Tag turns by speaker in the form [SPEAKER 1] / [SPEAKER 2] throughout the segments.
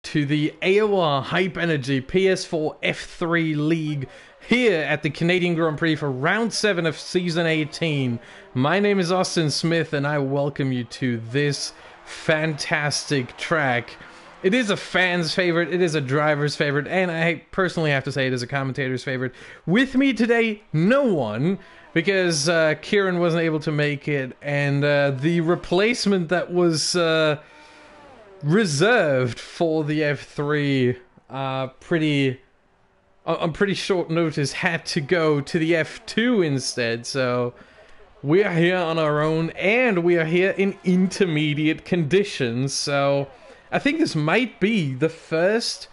[SPEAKER 1] to the AOR Hype Energy PS4 F3 League here at the Canadian Grand Prix for Round 7 of Season 18. My name is Austin Smith and I welcome you to this fantastic track. It is a fan's favorite, it is a driver's favorite, and I personally have to say it is a commentator's favorite. With me today, no one, because Kieran wasn't able to make it, and the replacement that was reserved for the F3 on pretty short notice had to go to the F2 instead. So we are here on our own, and we are here in intermediate conditions. So I think this might be the first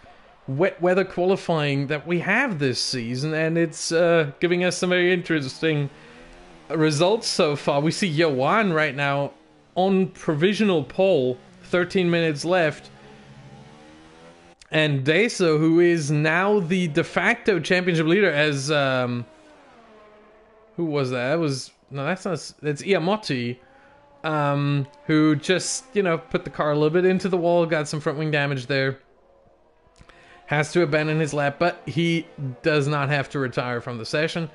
[SPEAKER 1] wet weather qualifying that we have this season, and it's giving us some very interesting results so far. We see Yoan right now on provisional pole, 13 minutes left, and Deso, who is now the de facto championship leader, as who was that? That's Iamotti, who just, put the car a little bit into the wall, got some front wing damage there, has to abandon his lap, but he does not have to retire from the session.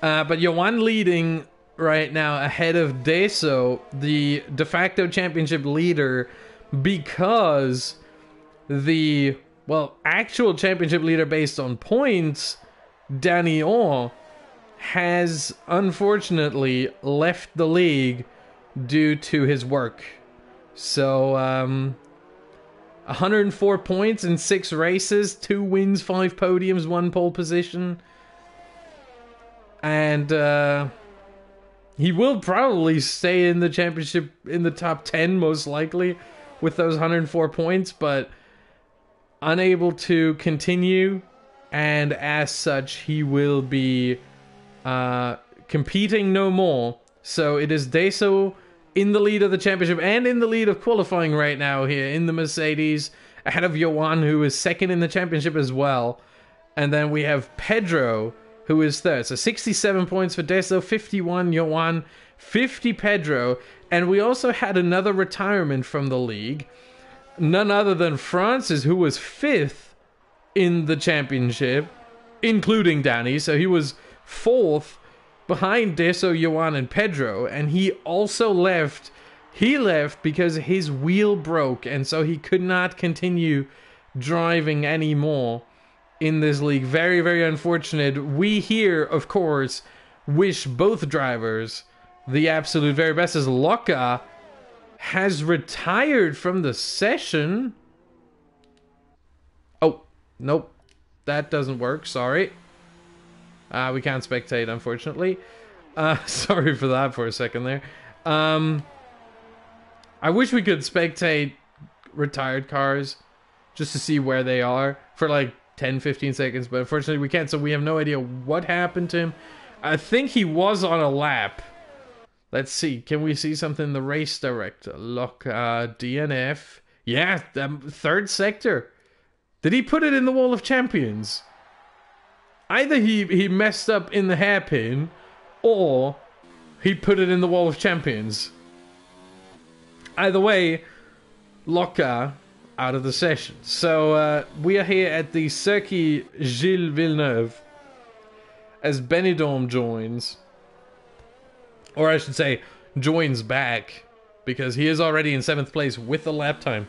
[SPEAKER 1] But Yoan leading right now ahead of Deso, the de facto championship leader, because the, actual championship leader based on points, Daniel, has unfortunately left the league due to his work. So, 104 points in 6 races, 2 wins, 5 podiums, 1 pole position. And, he will probably stay in the championship in the top 10, most likely, with those 104 points, but unable to continue, and as such, he will be competing no more. So it is Deso in the lead of the championship and in the lead of qualifying right now here in the Mercedes, ahead of Yoan, who is second in the championship as well. And then we have Pedro, who is third. So 67 points for Deso, 51 Yoan, 50 Pedro. And we also had another retirement from the league. None other than Francis, who was 5th in the championship, including Danny. So he was 4th behind Deso, Yoan, and Pedro. And he also left. He left because his wheel broke, and so he could not continue driving anymore in this league. Very, very unfortunate. We here, of course, wish both drivers the absolute very best, as Locke has retired from the session. Oh, nope. That doesn't work. Sorry. We can't spectate, unfortunately. Sorry for that for a second there. I wish we could spectate retired cars just to see where they are for like 10-15 seconds, but unfortunately we can't, so we have no idea what happened to him. I think he was on a lap. Let's see, can we see something? The race director, look, DNF. Yeah, third sector. Did he put it in the wall of champions? Either he messed up in the hairpin, or he put it in the wall of champions. Either way, Locke out of the session. So we are here at the Circuit Gilles Villeneuve as Benidorm joins, or I should say joins back, because he is already in 7th place with a lap time,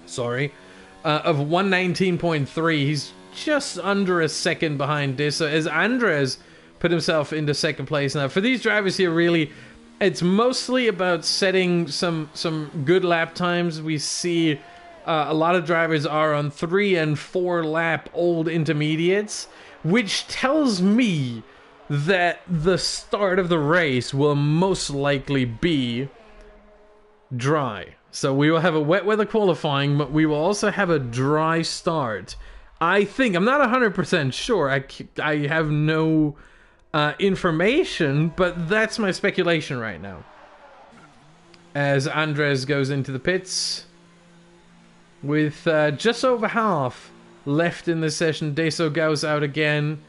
[SPEAKER 1] of 119.3. he's just under a second behind Deso, as Andres put himself into 2nd place. Now for these drivers here, really it's mostly about setting some good lap times. We see a lot of drivers are on 3 and 4 lap old intermediates, which tells me that the start of the race will most likely be dry. So we will have a wet weather qualifying, but we will also have a dry start. I think, I'm not 100% sure, I have no information, but that's my speculation right now. As Andres goes into the pits with just over half left in the session, Deso goes out again.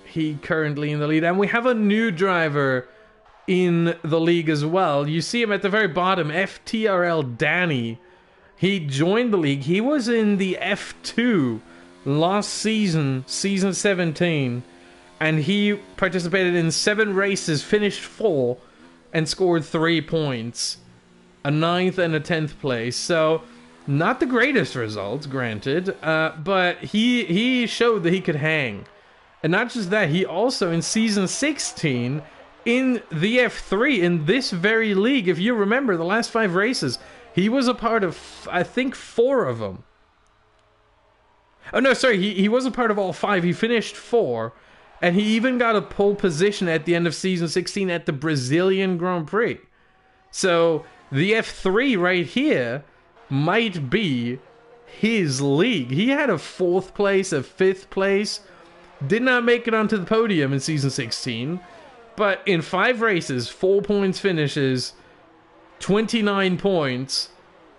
[SPEAKER 1] He currently in the lead, and we have a new driver in the league as well. You see him at the very bottom, FTRL Danny, He joined the league. He was in the F2 last season, season 17, and he participated in 7 races, finished 4, and scored 3 points. A 9th and a 10th place. So, not the greatest results, granted, but he showed that he could hang. And not just that, he also, in season 16, in the F3, in this very league, if you remember, the last 5 races, he was a part of, I think, 4 of them. Oh, no, sorry, he wasn't part of all 5. He finished 4, and he even got a pole position at the end of season 16 at the Brazilian Grand Prix. So, the F3 right here might be his league. He had a 4th place, a 5th place, did not make it onto the podium in season 16, but in 5 races, 4 points finishes, 29 points.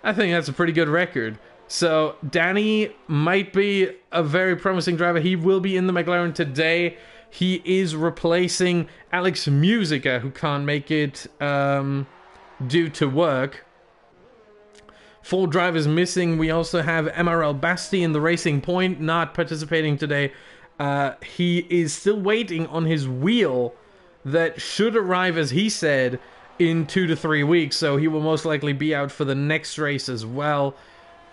[SPEAKER 1] I think that's a pretty good record. So Danny might be a very promising driver. He will be in the McLaren today. He is replacing Alex Musica, who can't make it due to work. 4 drivers missing. We also have MRL Basti in the Racing Point, not participating today. He is still waiting on his wheel that should arrive, as he said, in 2 to 3 weeks. So he will most likely be out for the next race as well.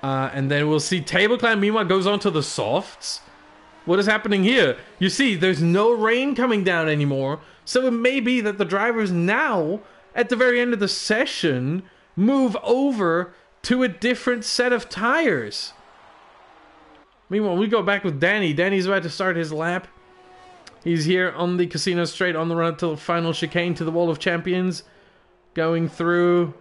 [SPEAKER 1] And then we'll see Table Clan, meanwhile, goes on to the softs. What is happening here? You see, there's no rain coming down anymore. So it may be that the drivers now, at the very end of the session, move over to a different set of tires. Meanwhile, we go back with Danny. Danny's about to start his lap. He's here on the Casino Straight on the run to the final chicane to the Wall of Champions. Going through.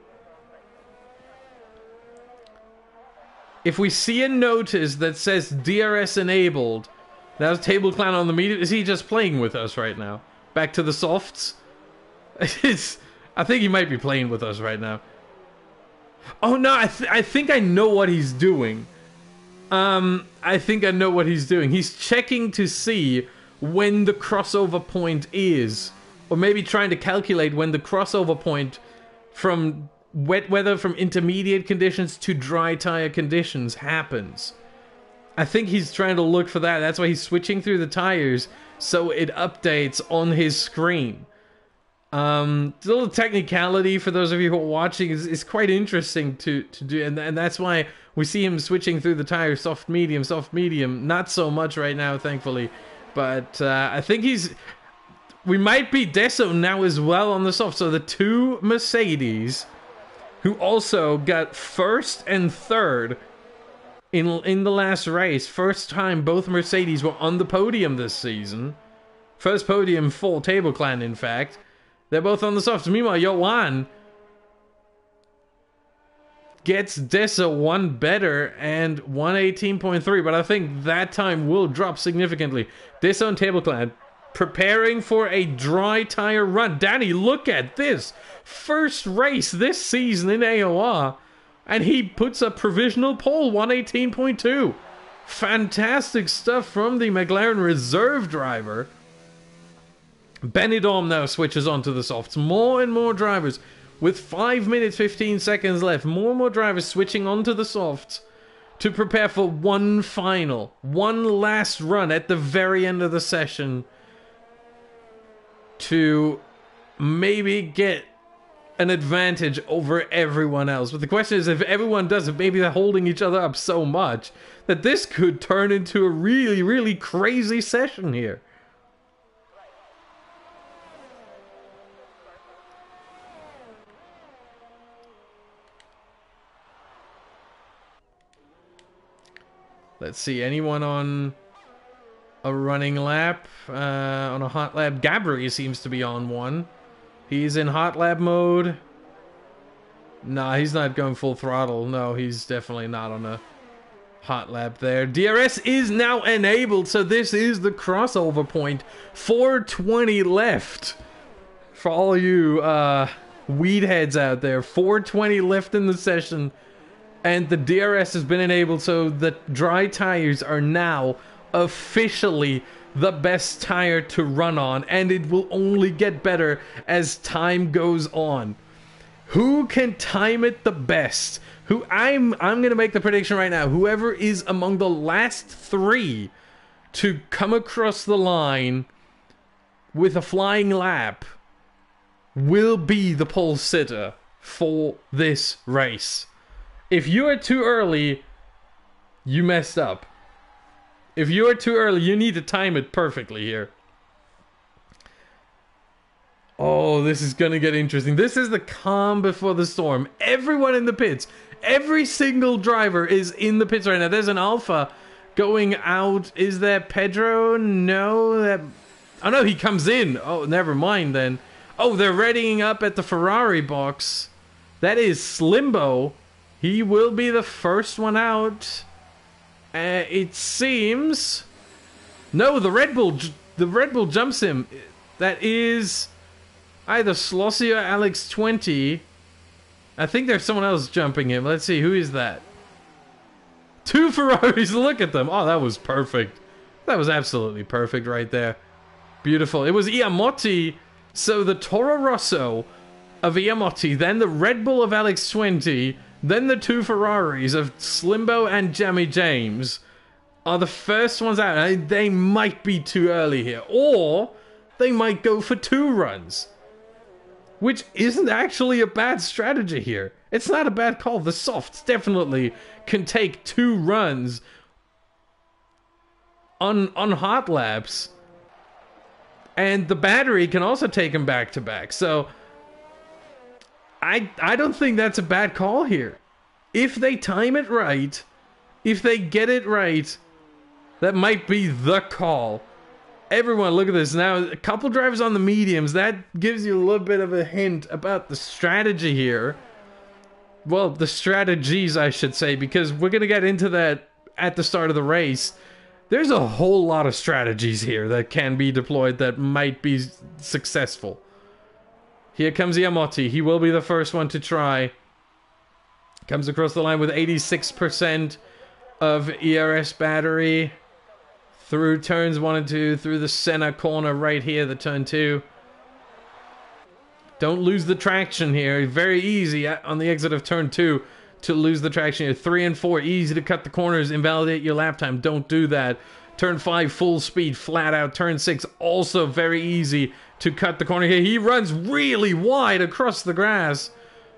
[SPEAKER 1] If we see a notice that says DRS enabled, that's Table Clan on the media. Is he just playing with us right now? Back to the softs? I think he might be playing with us right now. Oh no, I think I know what he's doing. I think I know what he's doing. He's checking to see when the crossover point is. Or maybe trying to calculate when the crossover point from wet weather, from intermediate conditions to dry tire conditions happens. I think he's trying to look for that. That's why he's switching through the tires so it updates on his screen. The little technicality for those of you who are watching is quite interesting to do, and that's why we see him switching through the tires, soft, medium, not so much right now, thankfully, but I think we might be Deso now as well on the soft. So the 2 Mercedes, who also got 1st and 3rd in the last race, first time both Mercedes were on the podium this season, first podium for Table Clan, in fact. They're both on the softs. Meanwhile, Johan gets Dessa 1 better and 118.3, but I think that time will drop significantly. Dessa on Table Clan preparing for a dry tire run. Danny, look at this. First race this season in AOR, and he puts a provisional pole, 118.2. Fantastic stuff from the McLaren reserve driver. Benidorm now switches onto the softs. More and more drivers with 5 minutes 15 seconds left. More and more drivers switching onto the softs to prepare for one last run at the very end of the session to maybe get an advantage over everyone else. But the question is, if everyone does it, maybe they're holding each other up so much that this could turn into a really, really crazy session here. Let's see, anyone on a running lap? On a hot lap? Gabri seems to be on one. He's in hot lap mode. Nah, he's not going full throttle. No, he's definitely not on a hot lap there. DRS is now enabled, so this is the crossover point. 420 left. For all you weed heads out there. 420 left in the session. And the DRS has been enabled, so the dry tires are now officially the best tire to run on, and it will only get better as time goes on. Who can time it the best Who I'm gonna make the prediction right now. Whoever is among the last 3 to come across the line with a flying lap will be the pole sitter for this race. If you are too early, you messed up. If you are too early, you need to time it perfectly here. Oh, this is gonna get interesting. This is the calm before the storm. Everyone in the pits, every single driver is in the pits right now. There's an Alpha going out. Is there Pedro? No. Oh no, he comes in. Oh, never mind then. Oh, they're readying up at the Ferrari box. That is Slimbo. He will be the first one out. It seems. No, the Red Bull jumps him. That is either Slossie or Alex 20. I think there's someone else jumping him. Let's see, who is that? 2 Ferraris, look at them. Oh, that was perfect. That was absolutely perfect right there. Beautiful. It was Iamotti. So the Toro Rosso of Iamotti, then the Red Bull of Alex 20, then the 2 Ferraris of Slimbo and Jamie James are the first ones out. They might be too early here. Or they might go for 2 runs. Which isn't actually a bad strategy here. It's not a bad call. The softs definitely can take 2 runs on hot laps. And the battery can also take them back to back. So I don't think that's a bad call here. If they time it right, if they get it right, that might be the call. Everyone, look at this. Now, a couple drivers on the mediums. That gives you a little bit of a hint about the strategy here. Well, the strategies, I should say, because we're going to get into that at the start of the race. There's a whole lot of strategies here that can be deployed that might be successful. Here comes Iamotti. He will be the first one to try. Comes across the line with 86% of ERS battery. Through turns 1 and 2. Through the center corner right here, the turn 2. Don't lose the traction here. Very easy on the exit of turn 2. To lose the traction here. 3 and 4, easy to cut the corners, invalidate your lap time. Don't do that. Turn 5, full speed, flat out. Turn 6, also very easy to cut the corner here. He runs really wide across the grass.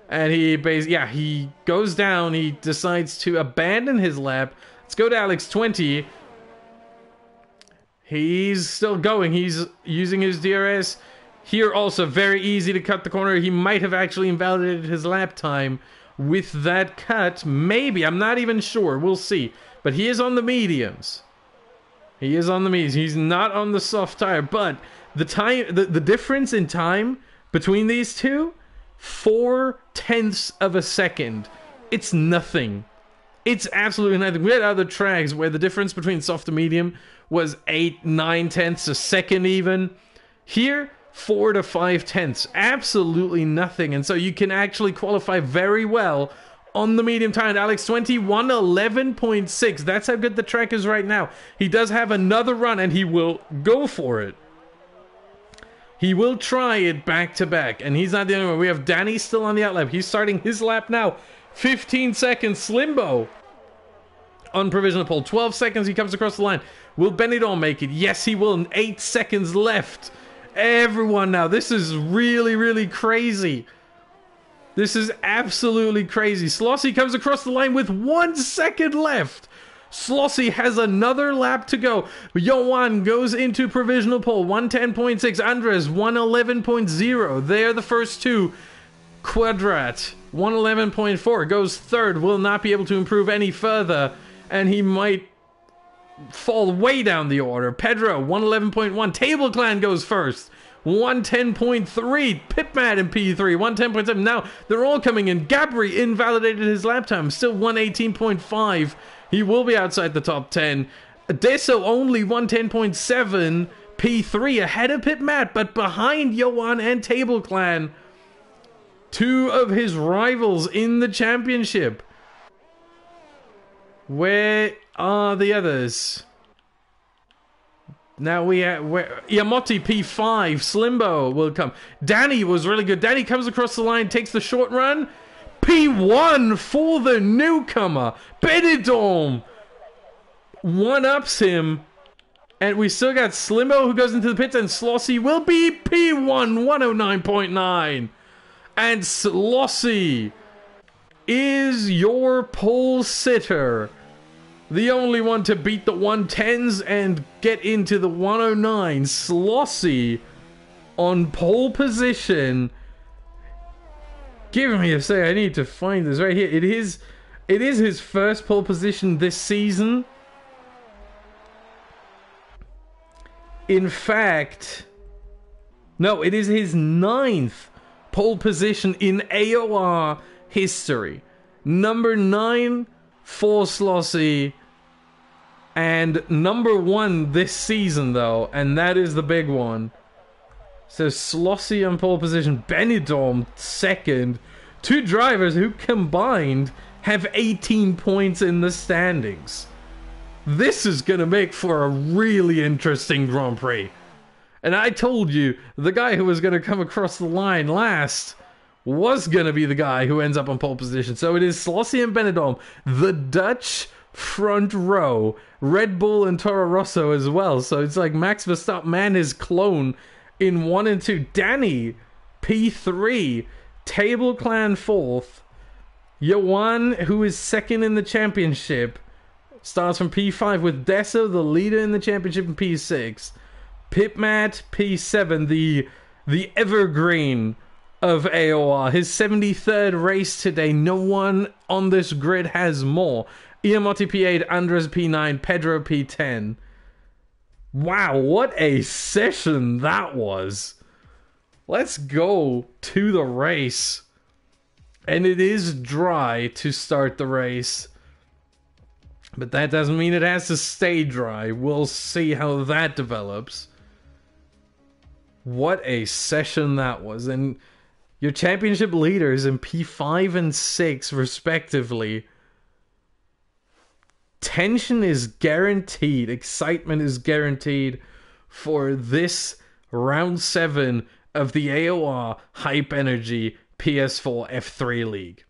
[SPEAKER 1] And he goes down. He decides to abandon his lap. Let's go to Alex 20. He's still going. He's using his DRS. Here also very easy to cut the corner. He might have actually invalidated his lap time with that cut. Maybe, I'm not even sure. We'll see. But he is on the mediums. He is on the mediums. He's not on the soft tire. But the difference in time between these two, 0.4 of a second. It's nothing. It's absolutely nothing. We had other tracks where the difference between soft and medium was 8-9 a second even. Here, 4 to 5/10, absolutely nothing. And so you can actually qualify very well on the medium tire. And Alex 20, 111.6. That's how good the track is right now. He does have another run and he will go for it. He will try it back to back. And he's not the only one. We have Danny still on the outlap. He's starting his lap now. 15 seconds. Slimbo on provisional pole. 12 seconds. He comes across the line. Will Benidorm make it? Yes, he will. 8 seconds left. Everyone now. This is really, really crazy. This is absolutely crazy. Slossie comes across the line with 1 second left. Slossie has another lap to go. Johan goes into provisional pole. 110.6. Andres, 111.0. They are the first two. Quadrat, 111.4. Goes third. Will not be able to improve any further. And he might fall way down the order. Pedro, 111.1. Table Clan goes first. 110.3. Pipmat in P3. 110.7. Now, they're all coming in. Gabri invalidated his lap time. Still 118.5. He will be outside the top 10. Deso only 110.7. P3 ahead of Pipmat, but behind Johan and Table Clan. Two of his rivals in the championship. Where are the others? Now we have Iamotti P5, Slimbo will come. Danny was really good. Danny comes across the line, takes the short run. P1 for the newcomer. Benidorm one-ups him. And we still got Slimbo who goes into the pits, and Slossy will be P1 109.9. And Slossy is your pole sitter. The only one to beat the 110s and get into the 109. Slossy on pole position. Give me a sec, I need to find this right here. It is his first pole position this season. In fact, no, it is his 9th pole position in AOR history. Number 9 for Slossy, and number 1 this season though, and that is the big one. So Slossy on pole position, Benidorm second. Two drivers who combined have 18 points in the standings. This is going to make for a really interesting Grand Prix. And I told you, the guy who was going to come across the line last was going to be the guy who ends up on pole position. So it is Slossy and Benidorm, the Dutch front row, Red Bull and Toro Rosso as well. So it's like Max Verstappen and his clone in 1 and 2. Danny, P3, Table Clan 4th. Johan, who is 2nd in the championship, starts from P5 with Desso, the leader in the championship, in P6. Pipmat, P7, the evergreen of AOR. His 73rd race today. No one on this grid has more. Iamotti P8, Andres P9, Pedro P10. Wow, what a session that was. Let's go to the race. And it is dry to start the race. But that doesn't mean it has to stay dry. We'll see how that develops. What a session that was. And your championship leaders in P5 and 6 respectively. Tension is guaranteed. Excitement is guaranteed for this round 7 of the AOR Hype Energy PS4 F3 League.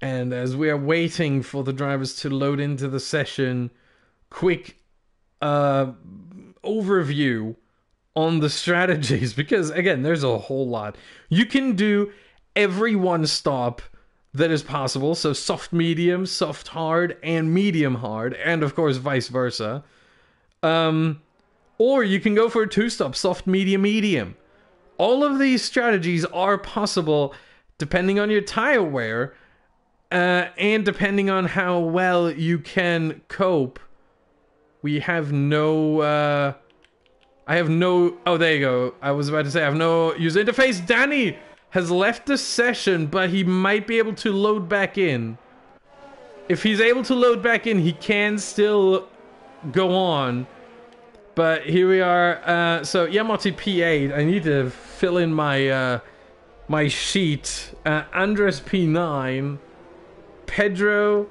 [SPEAKER 1] And as we are waiting for the drivers to load into the session, quick overview on the strategies, because again, there's a whole lot. You can do every one stop that is possible, so soft medium, soft hard, and medium hard, and of course vice versa. Or you can go for a 2-stop, soft medium medium. All of these strategies are possible depending on your tire wear. And depending on how well you can cope. We have no, I have no, oh there you go, I was about to say I have no user interface. Danny has left the session, but he might be able to load back in. If he's able to load back in, he can still go on. But here we are, so Yamati P8, I need to fill in my, my sheet. Andres P9. Pedro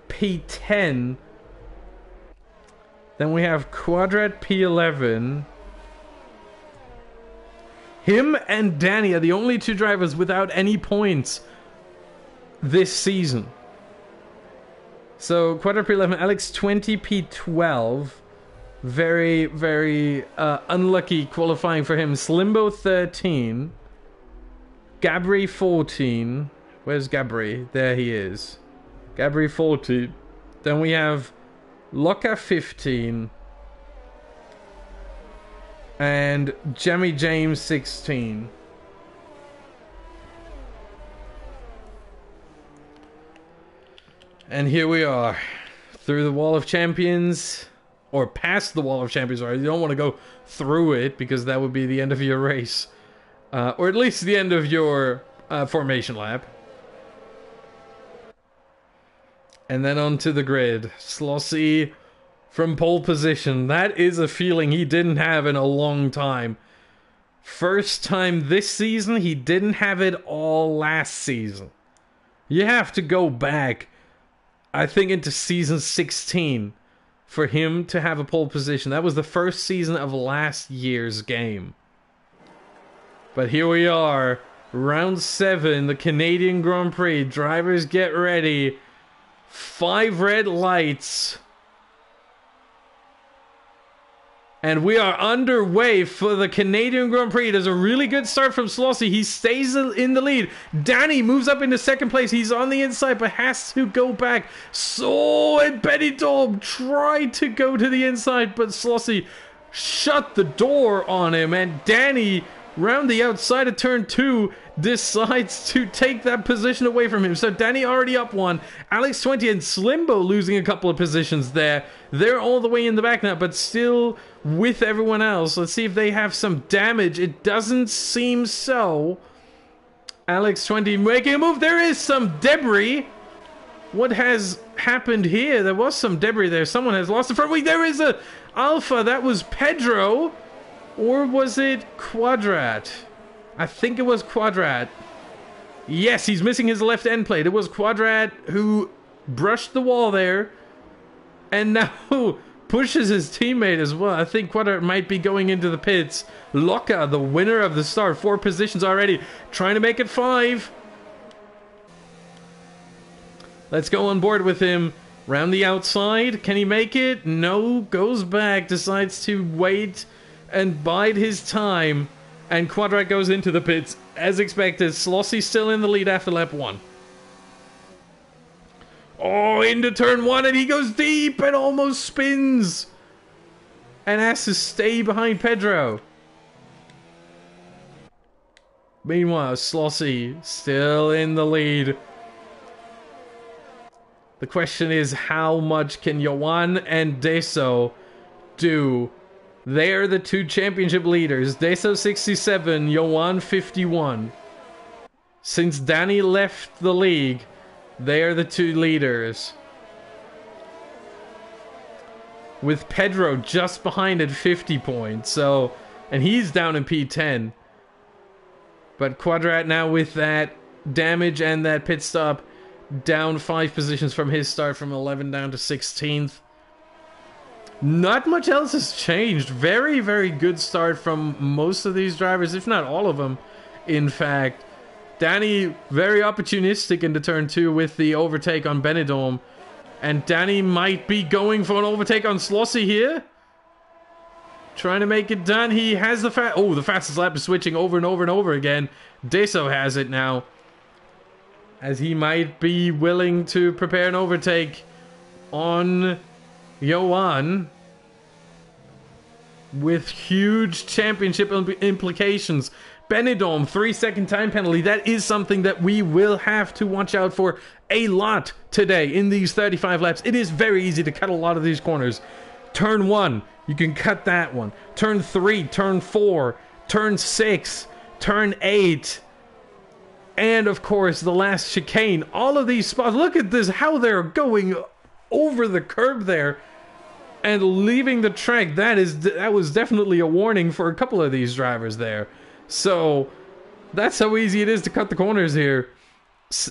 [SPEAKER 1] P10. Then we have Quadrat P11. Him and Danny are the only two drivers without any points this season. So Quadrat P11, Alex 20 P12. Very, very unlucky qualifying for him. Slimbo 13. Gabri 14. Where's Gabri? There he is. Gabri 14. Then we have Loka 15. And Jamie James 16. And here we are. Through the Wall of Champions. Or past the Wall of Champions. Or you don't want to go through it, because that would be the end of your race. Or at least the end of your formation lap. And then onto the grid. Slossy from pole position. That is a feeling he didn't have in a long time. First time this season, he didn't have it all last season. You have to go back, I think, into season 16 for him to have a pole position. That was the first season of last year's game. But here we are, round 7, the Canadian Grand Prix. Drivers, get ready. 5 red lights. And we are underway for the Canadian Grand Prix. There's a really good start from Slossie. He stays in the lead. Danny moves up into second place. He's on the inside, but has to go back. So, and Benidorm tried to go to the inside, but Slossie shut the door on him. And Danny, round the outside of turn 2, decides to take that position away from him. So Danny already up 1. Alex 20 and Slimbo losing a couple of positions there. They're all the way in the back now, but still with everyone else. Let's see if they have some damage. It doesn't seem so. Alex 20 making a move. There is some debris. What has happened here? There was some debris there. Someone has lost the front wing. There is a Alpha. That was Pedro. Or was it Quadrat? I think it was Quadrat. Yes, he's missing his left end plate. It was Quadrat who brushed the wall there and now pushes his teammate as well. I think Quadrat might be going into the pits. Locka, the winner of the start. 4 positions already. Trying to make it 5. Let's go on board with him. Round the outside. Can he make it? No. Goes back. Decides to wait and bide his time. And Quadrat goes into the pits as expected. Slossie still in the lead after lap 1. Oh, into turn 1 and he goes deep and almost spins. And has to stay behind Pedro. Meanwhile, Slossie still in the lead. The question is, how much can Yoan and Deso do? They're the 2 championship leaders. Deso 67, Yoan 51. Since Danny left the league, they are the 2 leaders. With Pedro just behind at 50 points. So, and he's down in P10. But Quadrat now with that damage and that pit stop, down 5 positions from his start, from 11 down to 16th. Not much else has changed. Very, very good start from most of these drivers, if not all of them, in fact. Danny, very opportunistic into turn 2 with the overtake on Benidorm. And Danny might be going for an overtake on Slossie here. Trying to make it done. He has the the fastest lap is switching over and over and over again. Deso has it now, as he might be willing to prepare an overtake on Yoan, with huge championship implications. Benidorm, 3-second time penalty. That is something that we will have to watch out for a lot today in these 35 laps. It is very easy to cut a lot of these corners. Turn 1, you can cut that one. Turn 3, turn 4, turn 6, turn 8. And of course, the last chicane. All of these spots. Look at this, how they're going over the curb there and leaving the track. That was definitely a warning for a couple of these drivers there. So that's how easy it is to cut the corners here.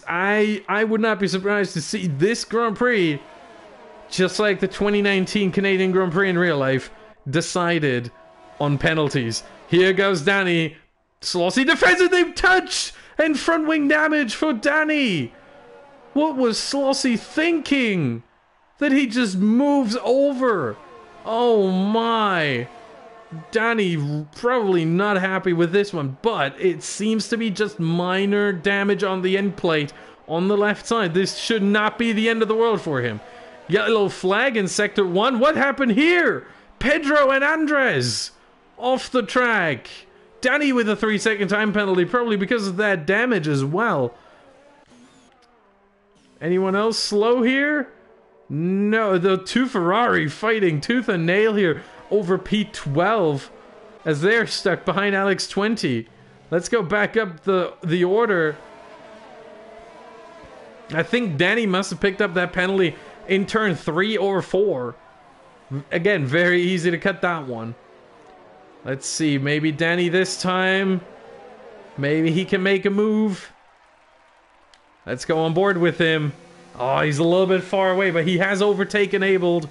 [SPEAKER 1] I would not be surprised to see this Grand Prix, just like the 2019 Canadian Grand Prix in real life, decided on penalties. Here goes Danny. Slossie defensively touch and front wing damage for Danny. What was Slossie thinking? That he just moves over. Oh my. Danny probably not happy with this one, but it seems to be just minor damage on the end plate on the left side. This should not be the end of the world for him. Yellow flag in sector 1. What happened here? Pedro and Andres off the track. Danny with a 3-second time penalty, probably because of that damage as well. Anyone else slow here? No, the 2 Ferrari fighting tooth and nail here over P12 as they're stuck behind Alex 20. Let's go back up the order. I think Danny must have picked up that penalty in turn 3 or 4. Again, very easy to cut that one. Let's see, maybe Danny this time. Maybe he can make a move. Let's go on board with him. Oh, he's a little bit far away, but he has overtake enabled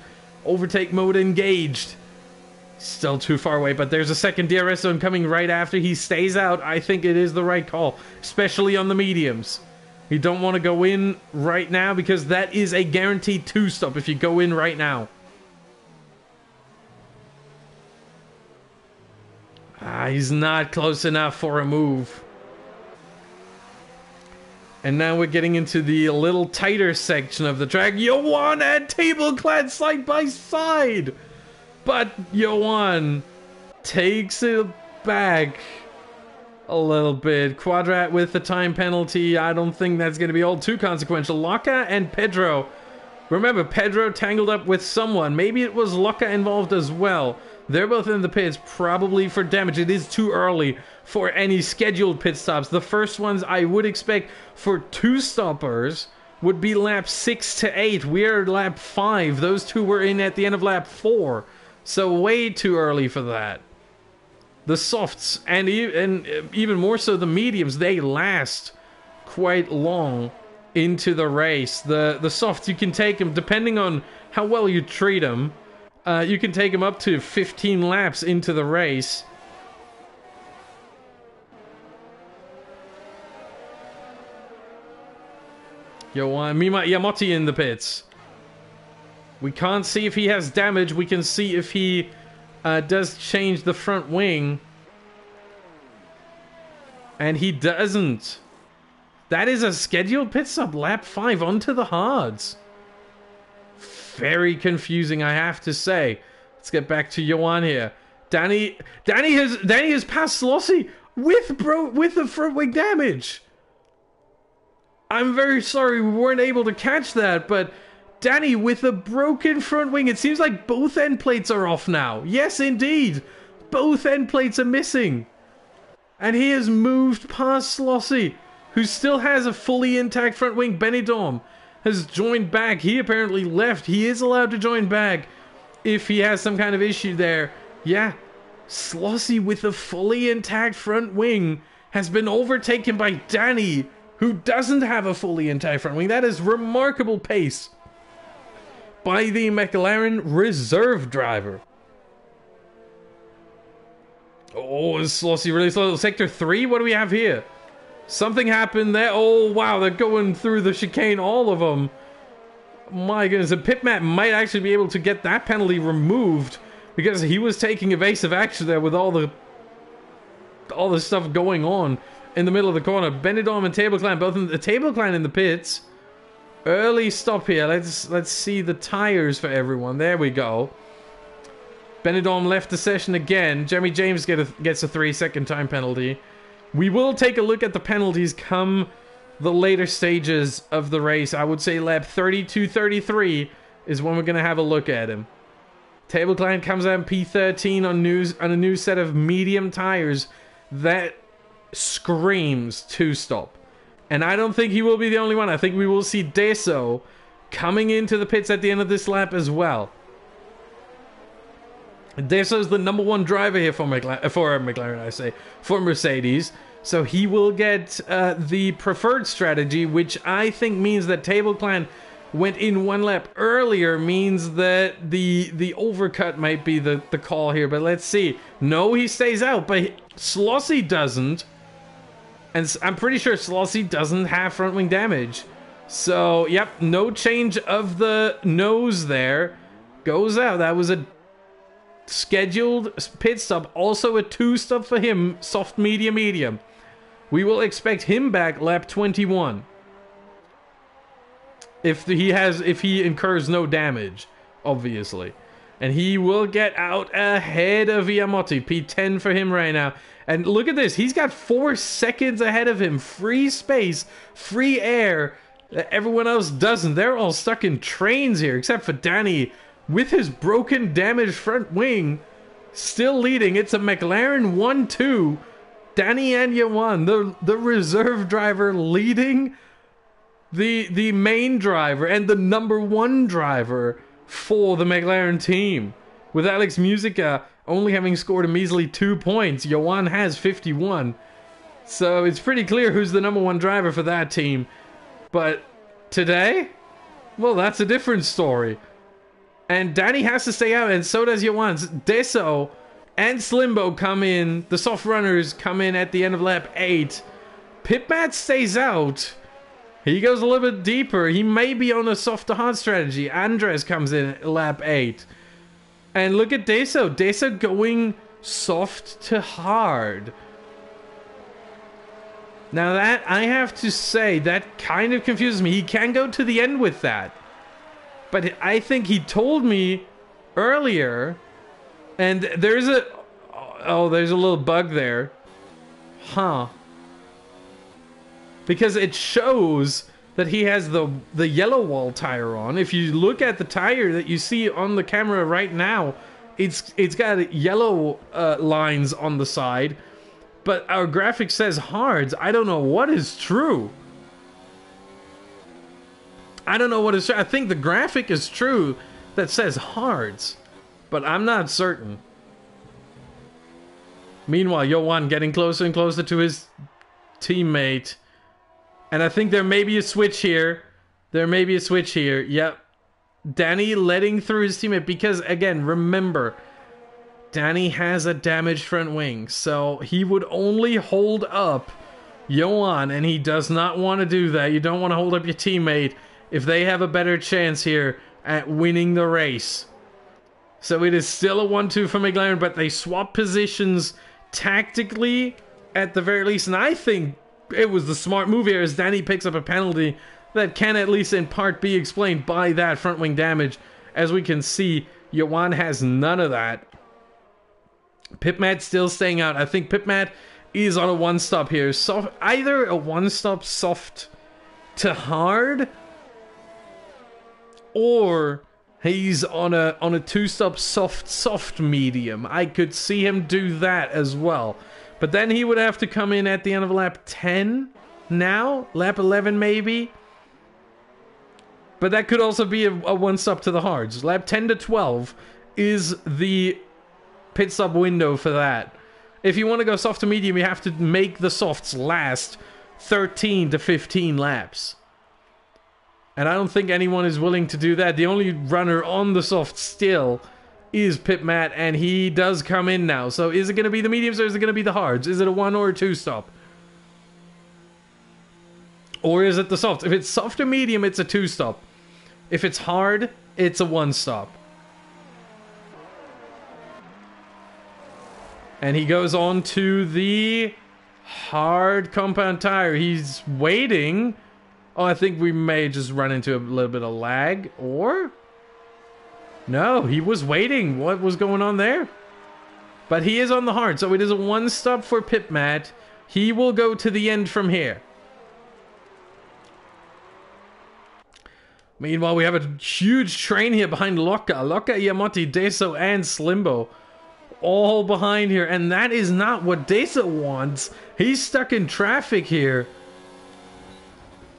[SPEAKER 1] Overtake mode engaged. Still too far away, but there's a second DRS zone coming right after he stays out. I think it is the right call, especially on the mediums. You don't want to go in right now because that is a guaranteed 2-stop if you go in right now. He's not close enough for a move. And now we're getting into the little tighter section of the track. Johan and Tableclad side by side. But Johan takes it back a little bit. Quadrat with the time penalty. I don't think that's going to be all too consequential. Locke and Pedro. Remember, Pedro tangled up with someone. Maybe it was Locke involved as well. They're both in the pits, probably for damage. It is too early for any scheduled pit stops. The first ones I would expect for 2-stoppers would be lap 6 to 8. We're lap 5. Those two were in at the end of lap 4. So way too early for that. The softs, and even more so the mediums, they last quite long into the race. The softs, you can take them, depending on how well you treat them, you can take them up to 15 laps into the race. Yamotti in the pits. We can't see if he has damage. We can see if he does change the front wing. And he doesn't. That is a scheduled pit stop, lap 5 onto the hards. Very confusing, I have to say. Let's get back to Johan here. Danny has passed Slossie with the front wing damage. I'm very sorry we weren't able to catch that, but Danny with a broken front wing. It seems like both end plates are off now. Yes, indeed. Both end plates are missing. And he has moved past Slossie, who still has a fully intact front wing. Benidorm has joined back. He apparently left. He is allowed to join back if he has some kind of issue there. Yeah, Slossie with a fully intact front wing has been overtaken by Danny, who doesn't have a fully intact front wing. That is remarkable pace by the McLaren reserve driver. Oh, is Slossie really slow? Sector 3, what do we have here? Something happened there. Oh, wow, they're going through the chicane, all of them. My goodness, the pit map might actually be able to get that penalty removed because he was taking evasive action there with all the stuff going on in the middle of the corner. Benidorm and Tableclan, both in the Tableclan in the pits. Early stop here. Let's see the tires for everyone. There we go. Benidorm left the session again. Jeremy James gets a 3-second time penalty. We will take a look at the penalties come the later stages of the race. I would say lap 32-33 is when we're going to have a look at him. Tableclan comes out in P13 on a new set of medium tires. That screams 2-stop. And I don't think he will be the only one. I think we will see Deso coming into the pits at the end of this lap as well. Deso's the number 1 driver here for Mercedes. So he will get the preferred strategy, which I think means that Tableclan went in 1 lap earlier, means that the overcut might be the call here. But let's see. No, he stays out, but Slossie doesn't. And I'm pretty sure Slossie doesn't have front wing damage. So, yep, no change of the nose there. Goes out. That was a scheduled pit stop. Also a 2-stop for him. Soft, medium, medium. We will expect him back lap 21. If he incurs no damage, obviously. And he will get out ahead of Yamotti. P10 for him right now. And look at this. He's got 4 seconds ahead of him. Free space. Free air. Everyone else doesn't. They're all stuck in trains here. Except for Danny. With his broken, damaged front wing. Still leading. It's a McLaren 1-2. Danny and Johan. The reserve driver leading the main driver. And the number 1 driver for the McLaren team. With Alex Musica only having scored a measly 2 points. Johan has 51. So it's pretty clear who's the number 1 driver for that team. But today, well, that's a different story. And Danny has to stay out, and so does Johannes. Deso and Slimbo come in. The soft runners come in at the end of lap 8. Pipmat stays out. He goes a little bit deeper. He may be on a soft to hard strategy. Andres comes in at lap 8. And look at Deso. Deso going soft to hard. Now that, I have to say, that kind of confuses me. He can go to the end with that. But I think he told me earlier, and there's a... Oh, there's a little bug there. Huh. Because it shows that he has the yellow wall tire on. If you look at the tire that you see on the camera right now, it's got yellow lines on the side. But our graphic says hards. I don't know what is true. I don't know what is true. I think the graphic is true that says hards. But I'm not certain. Meanwhile, Johan getting closer and closer to his teammate. And I think there may be a switch here. There may be a switch here. Yep. Danny letting through his teammate. Because, again, remember, Danny has a damaged front wing. So he would only hold up Johan. And he does not want to do that. You don't want to hold up your teammate if they have a better chance here at winning the race. So it is still a 1-2 for McLaren. But they swap positions tactically at the very least. And I think it was the smart move here as Danny picks up a penalty that can at least in part be explained by that front wing damage. As we can see, Johan has none of that. Pipmat still staying out. I think Pipmat is on a one-stop here. So either a one-stop soft to hard, or he's on a two-stop soft medium. I could see him do that as well. But then he would have to come in at the end of lap 10 now. Lap 11 maybe. But that could also be a one-stop to the hards. Lap 10 to 12 is the pit stop window for that. If you want to go soft to medium, you have to make the softs last 13 to 15 laps. And I don't think anyone is willing to do that. The only runner on the soft still is Pipmat, and he does come in now. So is it going to be the mediums or is it going to be the hards? Is it a 1 or a 2 stop? Or is it the soft? If it's soft or medium, it's a 2 stop. If it's hard, it's a 1 stop. And he goes on to the hard compound tire. He's waiting. Oh, I think we may just run into a little bit of lag. Or... no, he was waiting. What was going on there? But he is on the hard, so it is a 1 stop for Pipmat. He will go to the end from here. Meanwhile, we have a huge train here behind Locke, Yamati, Deso, and Slimbo. All behind here, and that is not what Deso wants. He's stuck in traffic here.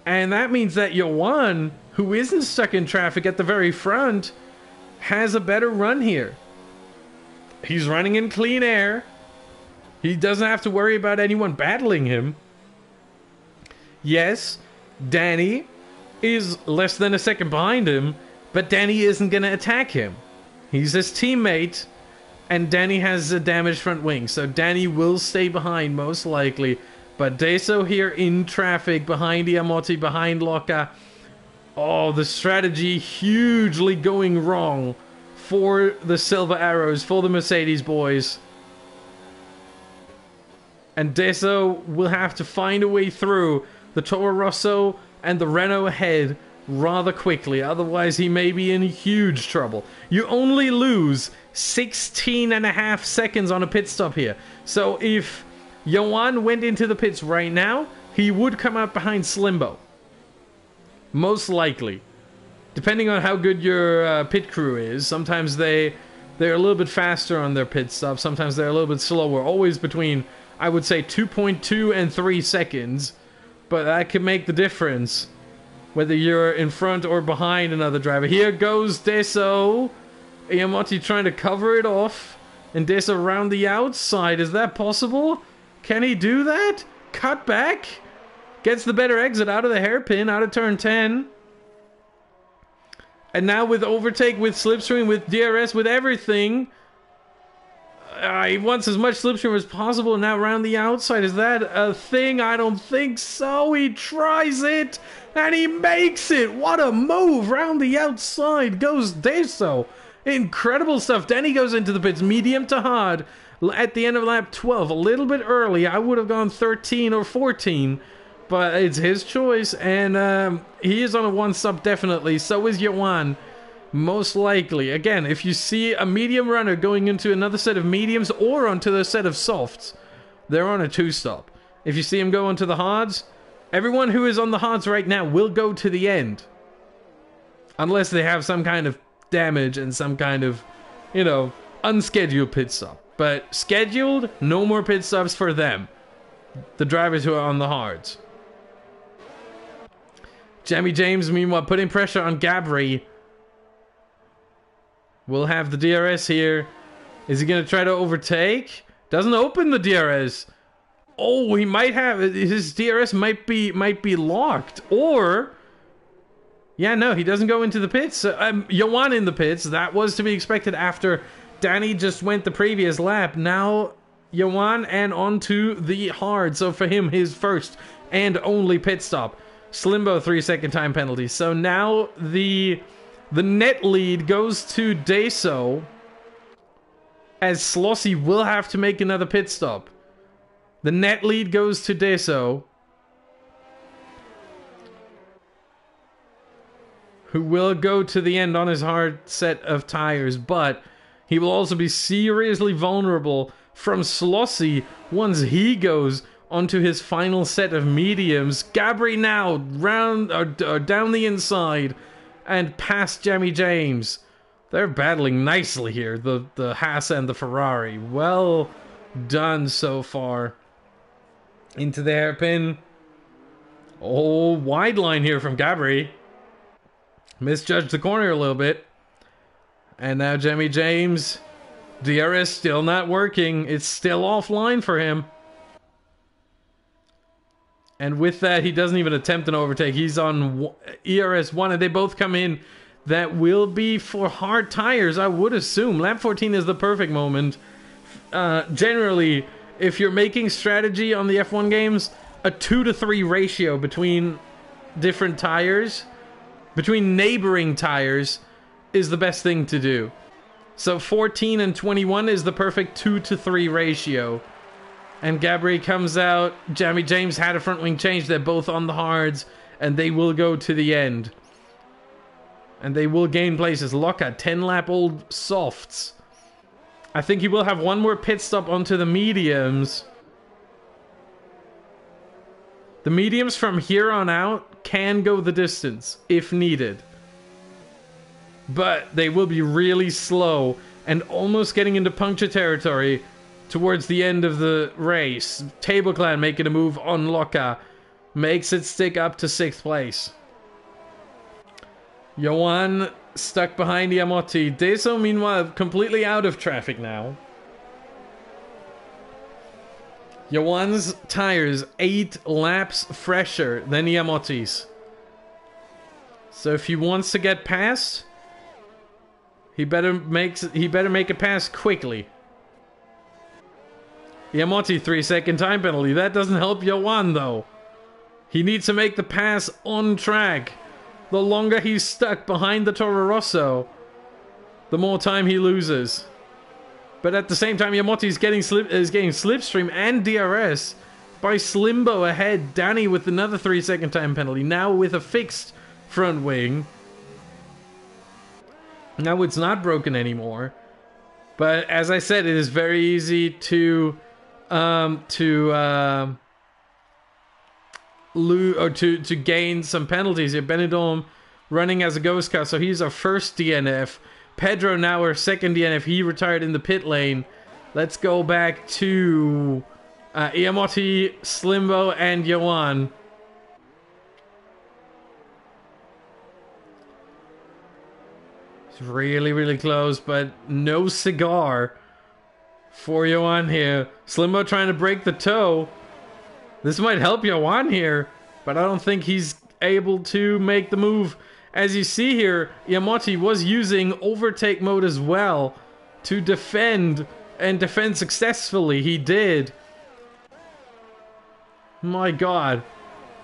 [SPEAKER 1] And that means that Johan, who isn't stuck in traffic at the very front, has a better run here. He's running in clean air. He doesn't have to worry about anyone battling him. Yes, Danny is less than a second behind him, but Danny isn't going to attack him. He's his teammate, and Danny has a damaged front wing, so Danny will stay behind most likely. But Deso here in traffic behind Iamotti, behind Locke. Oh, the strategy hugely going wrong for the Silver Arrows, for the Mercedes boys. And Deso will have to find a way through the Toro Rosso and the Renault ahead rather quickly. Otherwise, he may be in huge trouble. You only lose 16.5 seconds on a pit stop here. So if Johan went into the pits right now, he would come out behind Slimbo. Most likely. Depending on how good your pit crew is. Sometimes they're a little bit faster on their pit stop. Sometimes they're a little bit slower. Always between, I would say, 2.2 and 3 seconds. But that can make the difference. Whether you're in front or behind another driver. Here goes Deso. Iamotti trying to cover it off. And Deso around the outside. Is that possible? Can he do that? Cut back? Gets the better exit out of the hairpin, out of turn 10. And now with overtake, with slipstream, with DRS, with everything, he wants as much slipstream as possible. Now around the outside, is that a thing? I don't think so. He tries it, and he makes it. What a move! Round the outside goes Deso. Incredible stuff. Then he goes into the pits, medium to hard, at the end of lap 12. A little bit early. I would have gone 13 or 14. But it's his choice, and he is on a one-stop definitely. So is Yoan, most likely. Again, if you see a medium runner going into another set of mediums or onto the set of softs, they're on a two-stop. If you see him go onto the hards, everyone who is on the hards right now will go to the end. Unless they have some kind of damage and some kind of, you know, unscheduled pit stop. But scheduled, no more pit stops for them. The drivers who are on the hards. Jamie James, meanwhile, putting pressure on Gabri. We'll have the DRS here. Is he going to try to overtake? Doesn't open the DRS. Oh, he might have... His DRS might be locked. Or... Yeah, no, he doesn't go into the pits. Yoan in the pits. That was to be expected after Danny just went the previous lap. Now, Yoan and onto the hard. So for him, his first and only pit stop. Slimbo 3-second time penalty. So now the net lead goes to Deso, as Slossie will have to make another pit stop. The net lead goes to Deso, who will go to the end on his hard set of tires, but he will also be seriously vulnerable from Slossie once he goes onto his final set of mediums. Gabri now round or down the inside and past Jamie James. They're battling nicely here, the Haas and the Ferrari. Well done so far. Into the hairpin. Oh, wide line here from Gabri. Misjudged the corner a little bit. And now Jamie James. DRS still not working. It's still offline for him. And with that, he doesn't even attempt an overtake. He's on ERS 1, and they both come in. That will be for hard tires, I would assume. Lap 14 is the perfect moment. Generally, if you're making strategy on the F1 games, a 2-to-3 ratio between different tires, between neighboring tires, is the best thing to do. So 14 and 21 is the perfect 2-to-3 ratio. And Gabri comes out. Jamie James had a front wing change. They're both on the hards. And they will go to the end. And they will gain places. Locka, 10-lap-old softs. I think he will have one more pit stop onto the mediums. The mediums from here on out can go the distance, if needed. But they will be really slow and almost getting into puncture territory towards the end of the race. Table Clan making a move on Locka. Makes it stick up to 6th place. Yoan stuck behind Yamotti. Deso, meanwhile, completely out of traffic now. Yoan's tires 8 laps fresher than Yamotti's. So if he wants to get past, he better make a pass quickly. Yamotti 3-second time penalty. That doesn't help Yoan though. He needs to make the pass on track. The longer he's stuck behind the Toro Rosso, the more time he loses. But at the same time, Yamotti is getting slipstream and DRS by Slimbo ahead. Danny with another 3-second time penalty. Now with a fixed front wing. Now it's not broken anymore. But as I said, it is very easy to gain some penalties here. Benidorm running as a ghost car, so he's our first DNF. Pedro now our second DNF. He retired in the pit lane. Let's go back to Iamotti, Slimbo, and Yoan. It's really, really close, but no cigar for Yoan here. Slimbo trying to break the toe. This might help Yoan here, but I don't think he's able to make the move. As you see here, Yamati was using overtake mode as well to defend, and defend successfully. He did. My god.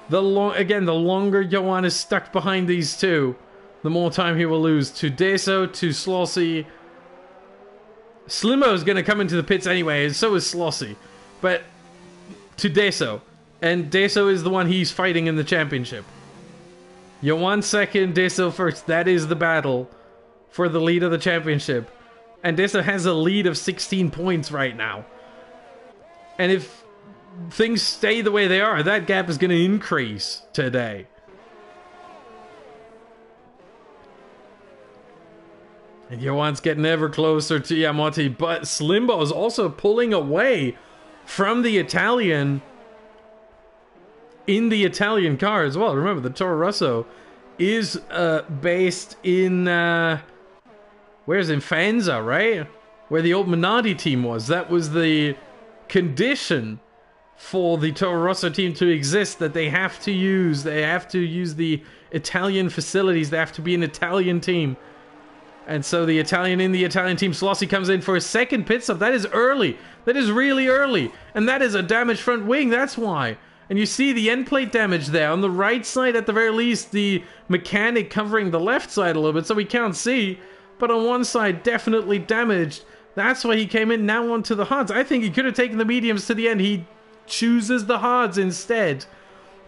[SPEAKER 1] The longer Johan is stuck behind these two, the more time he will lose to Deso, to Slossie. Slimmo is going to come into the pits anyway, and so is Slossie. But to Deso. And Deso is the one he's fighting in the championship. Johan second, Deso first. That is the battle for the lead of the championship. And Deso has a lead of 16 points right now. And if things stay the way they are, that gap is going to increase today. And Johan's getting ever closer to Yamati, but Slimbo is also pulling away from the Italian in the Italian car as well. Remember, the Toro Rosso is based in where's in Faenza, right? Where the old Minardi team was. That was the condition for the Toro Rosso team to exist, that they have to use the Italian facilities. They have to be an Italian team. And so the Italian team, Slossie comes in for a second pit stop. That is early. That is really early. And that is a damaged front wing, that's why. And you see the end plate damage there. On the right side, at the very least, the mechanic covering the left side a little bit, so we can't see. But on one side, definitely damaged. That's why he came in now onto the hards. I think he could have taken the mediums to the end. He chooses the hards instead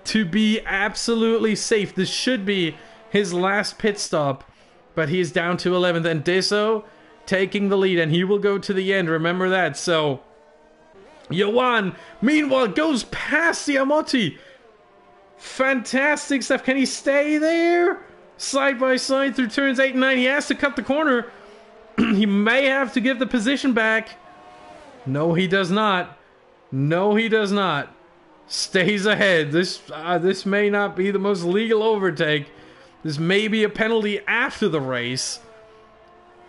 [SPEAKER 1] to be absolutely safe. This should be his last pit stop. But he's down to 11th. And Deso taking the lead. And he will go to the end. Remember that. So Johan, meanwhile, goes past Yamati. Fantastic stuff. Can he stay there? Side by side through turns 8 and 9. He has to cut the corner. He may have to give the position back. No, he does not. No, he does not. Stays ahead. This may not be the most legal overtake. This may be a penalty after the race.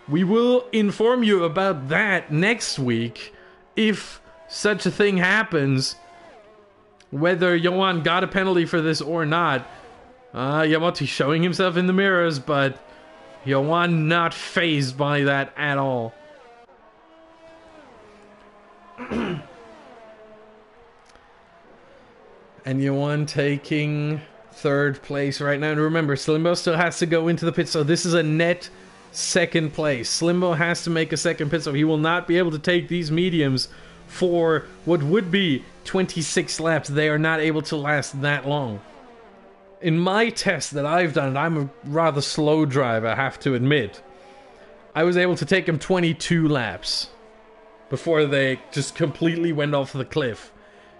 [SPEAKER 1] We will inform you about that next week if such a thing happens, whether Johan got a penalty for this or not. Yamati showing himself in the mirrors, but Johan not fazed by that at all. And Johan taking third place right now. And remember, Slimbo still has to go into the pit, so this is a net second place. Slimbo has to make a second pit, so he will not be able to take these mediums for what would be 26 laps. They are not able to last that long. In my test that I've done, I'm a rather slow driver, I have to admit. I was able to take them 22 laps before they just completely went off the cliff.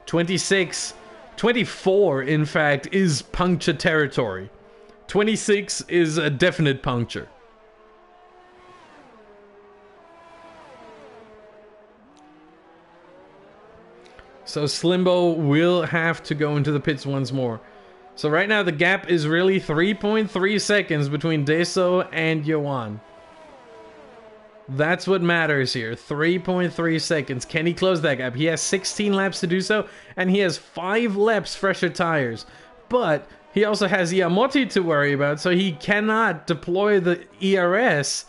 [SPEAKER 1] 24, in fact, is puncture territory. 26 is a definite puncture. So Slimbo will have to go into the pits once more. So right now the gap is really 3.3 seconds between Deso and Johan. That's what matters here. 3.3 seconds. Can he close that gap? He has 16 laps to do so, and he has 5 laps fresher tires. But he also has Yamati to worry about, so he cannot deploy the ERS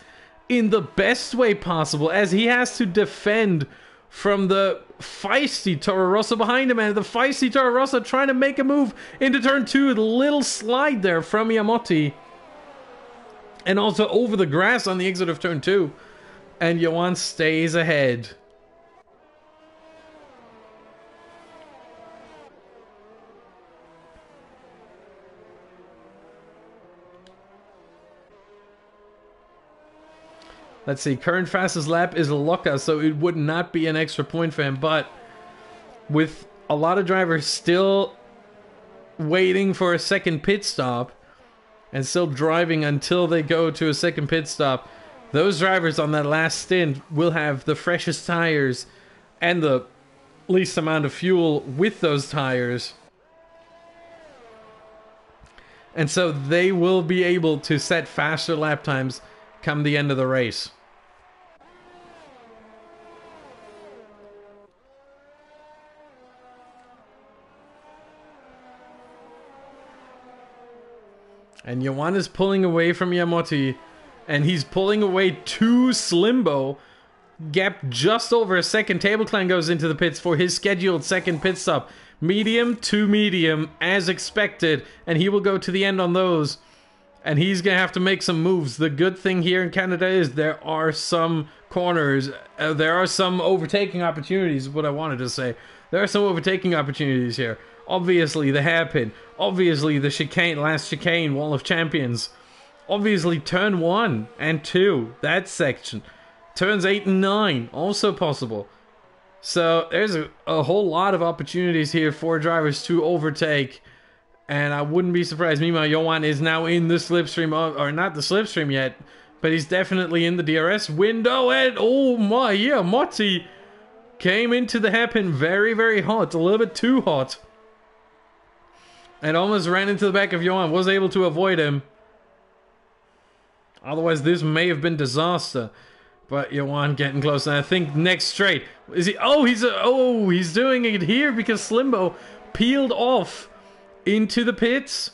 [SPEAKER 1] in the best way possible, as he has to defend from the feisty Toro Rosso behind him, and the feisty Toro Rosso trying to make a move into turn 2. The little slide there from Yamati, and also over the grass on the exit of turn 2. And Johan stays ahead. Let's see, current fastest lap is Loca, so it would not be an extra point for him, but with a lot of drivers still waiting for a second pit stop and still driving until they go to a second pit stop, those drivers on that last stint will have the freshest tires and the least amount of fuel with those tires. And so they will be able to set faster lap times come the end of the race. And Yoan is pulling away from Yamotti. And he's pulling away to Slimbo. Gap just over a second. Table Clan goes into the pits for his scheduled second pit stop. Medium to medium, as expected. And he will go to the end on those. And he's going to have to make some moves. The good thing here in Canada is there are some corners. There are some overtaking opportunities, is what I wanted to say. There are some overtaking opportunities here. Obviously, the hairpin. Obviously, the chicane, last chicane, Wall of Champions. Obviously, turn 1 and 2, that section. Turns 8 and 9, also possible. So, there's a whole lot of opportunities here for drivers to overtake. And I wouldn't be surprised. Meanwhile, Yoan is now in the slipstream, or not the slipstream yet, but he's definitely in the DRS window. And oh my, yeah, Motti came into the hairpin very, very hot, a little bit too hot. And almost ran into the back of Yoan, was able to avoid him. Otherwise, this may have been disaster. But Yoan getting close, and I think next straight. Is he? Oh, he's doing it here because Slimbo peeled off into the pits.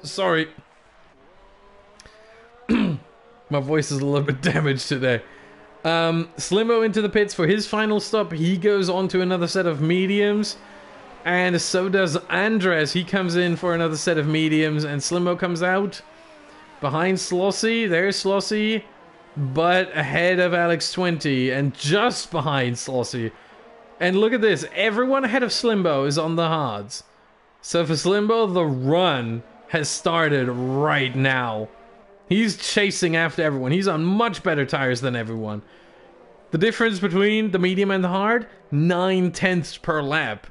[SPEAKER 1] Sorry. My voice is a little bit damaged today. Slimbo into the pits for his final stop. He goes on to another set of mediums. And so does Andres. He comes in for another set of mediums. And Slimbo comes out behind Slossie. There's Slossie. But ahead of Alex 20. And just behind Slossie. And look at this. Everyone ahead of Slimbo is on the hards. So for Slimbo, the run has started right now. He's chasing after everyone. He's on much better tires than everyone. The difference between the medium and the hard, 9/10 per lap.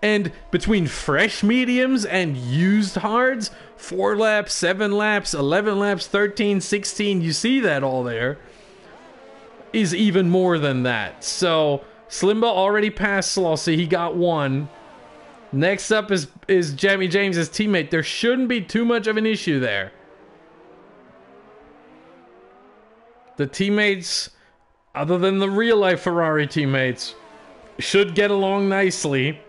[SPEAKER 1] And between fresh mediums and used hards, 4 laps, 7 laps, 11 laps, 13, 16, you see that all there, is even more than that. So Slimbo already passed Slossie. He got 1. Next up is Jamie James' teammate. There shouldn't be too much of an issue there. The teammates, other than the real-life Ferrari teammates, should get along nicely.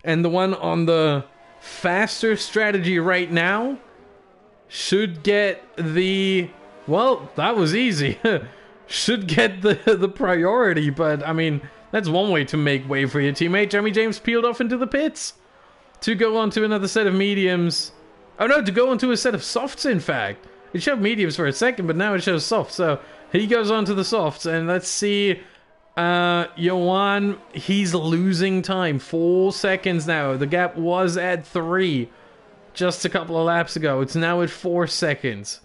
[SPEAKER 1] And the one on the faster strategy right now should get the... Well, that was easy. Should get the priority, but, I mean, that's one way to make way for your teammate. Jamie James peeled off into the pits to go on to another set of mediums. Oh no, to go onto a set of softs, in fact. It showed mediums for a second, but now it shows softs. So he goes on to the softs, and let's see. Yoan, he's losing time. 4 seconds now. The gap was at 3 just a couple of laps ago. It's now at 4 seconds.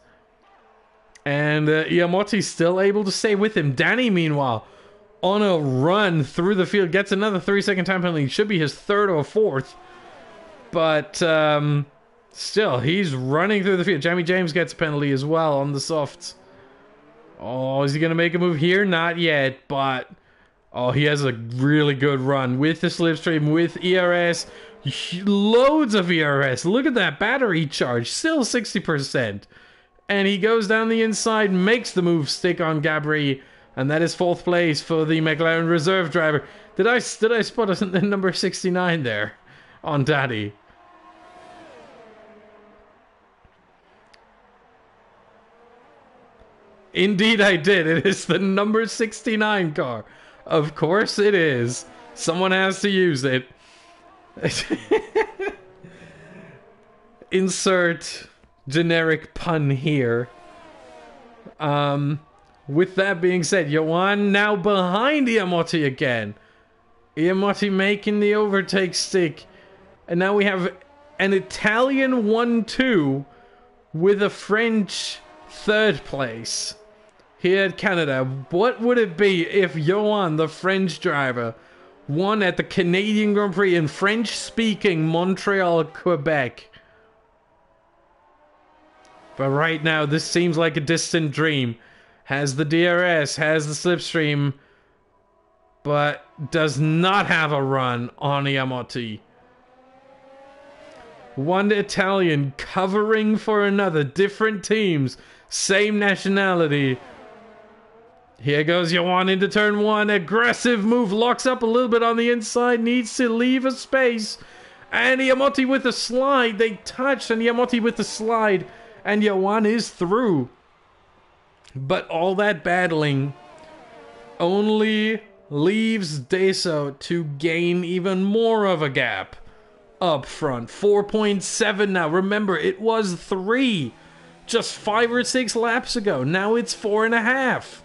[SPEAKER 1] And Yamotti's still able to stay with him. Danny, meanwhile, on a run through the field, gets another 3-second time penalty. Should be his 3rd or 4th. But still, he's running through the field. Jamie James gets a penalty as well on the softs. Oh, is he going to make a move here? Not yet, but... Oh, he has a really good run with the slipstream, with ERS. Loads of ERS. Look at that battery charge. Still 60%. And he goes down the inside, makes the move stick on Gabri. And that is 4th place for the McLaren reserve driver. Did I spot a number 69 there on Daddy? Indeed I did. It is the number 69 car. Of course it is. Someone has to use it. Insert generic pun here. With that being said, Yoan now behind Iamotti again. Iamotti making the overtake stick. And now we have an Italian 1-2 with a French 3rd place. Here at Canada, what would it be if Yoan, the French driver, won at the Canadian Grand Prix in French-speaking Montreal, Quebec? But right now, this seems like a distant dream. Has the DRS, has the slipstream, but does not have a run on Iamotti. One Italian covering for another, different teams, same nationality. Here goes Johan into turn 1. Aggressive move. Locks up a little bit on the inside. Needs to leave a space. And Yamotti with the slide. They touch, and Yamotti with the slide. And Johan is through. But all that battling only leaves Deso to gain even more of a gap up front. 4.7 now. Remember, it was 3 just 5 or 6 laps ago. Now it's 4.5.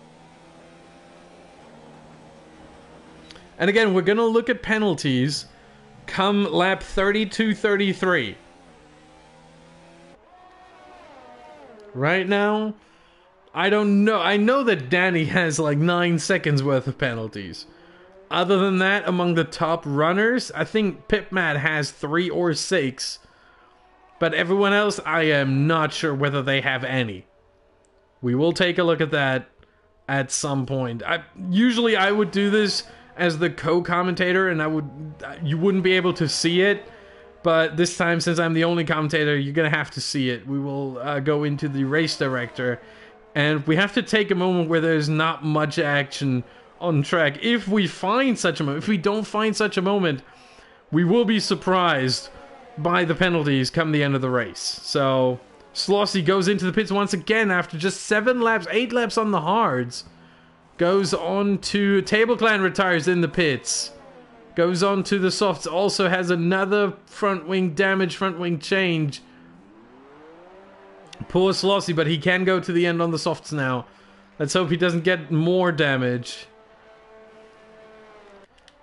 [SPEAKER 1] And again, we're going to look at penalties come lap 32-33. Right now, I don't know. I know that Danny has like 9 seconds worth of penalties. Other than that, among the top runners, I think Pipmat has 3 or 6. But everyone else, I am not sure whether they have any. We will take a look at that at some point. Usually I would do this as the co-commentator, and you wouldn't be able to see it. But this time, since I'm the only commentator, you're going to have to see it. We will go into the race director, and we have to take a moment where there's not much action on track. If we find such a moment, if we don't find such a moment, we will be surprised by the penalties come the end of the race. So, Slossie goes into the pits once again after just 7 laps, 8 laps on the hards. Goes on to Table Clan, retires in the pits. Goes on to the softs, also has another front wing damage, front wing change. Poor Slossie, but he can go to the end on the softs now. Let's hope he doesn't get more damage.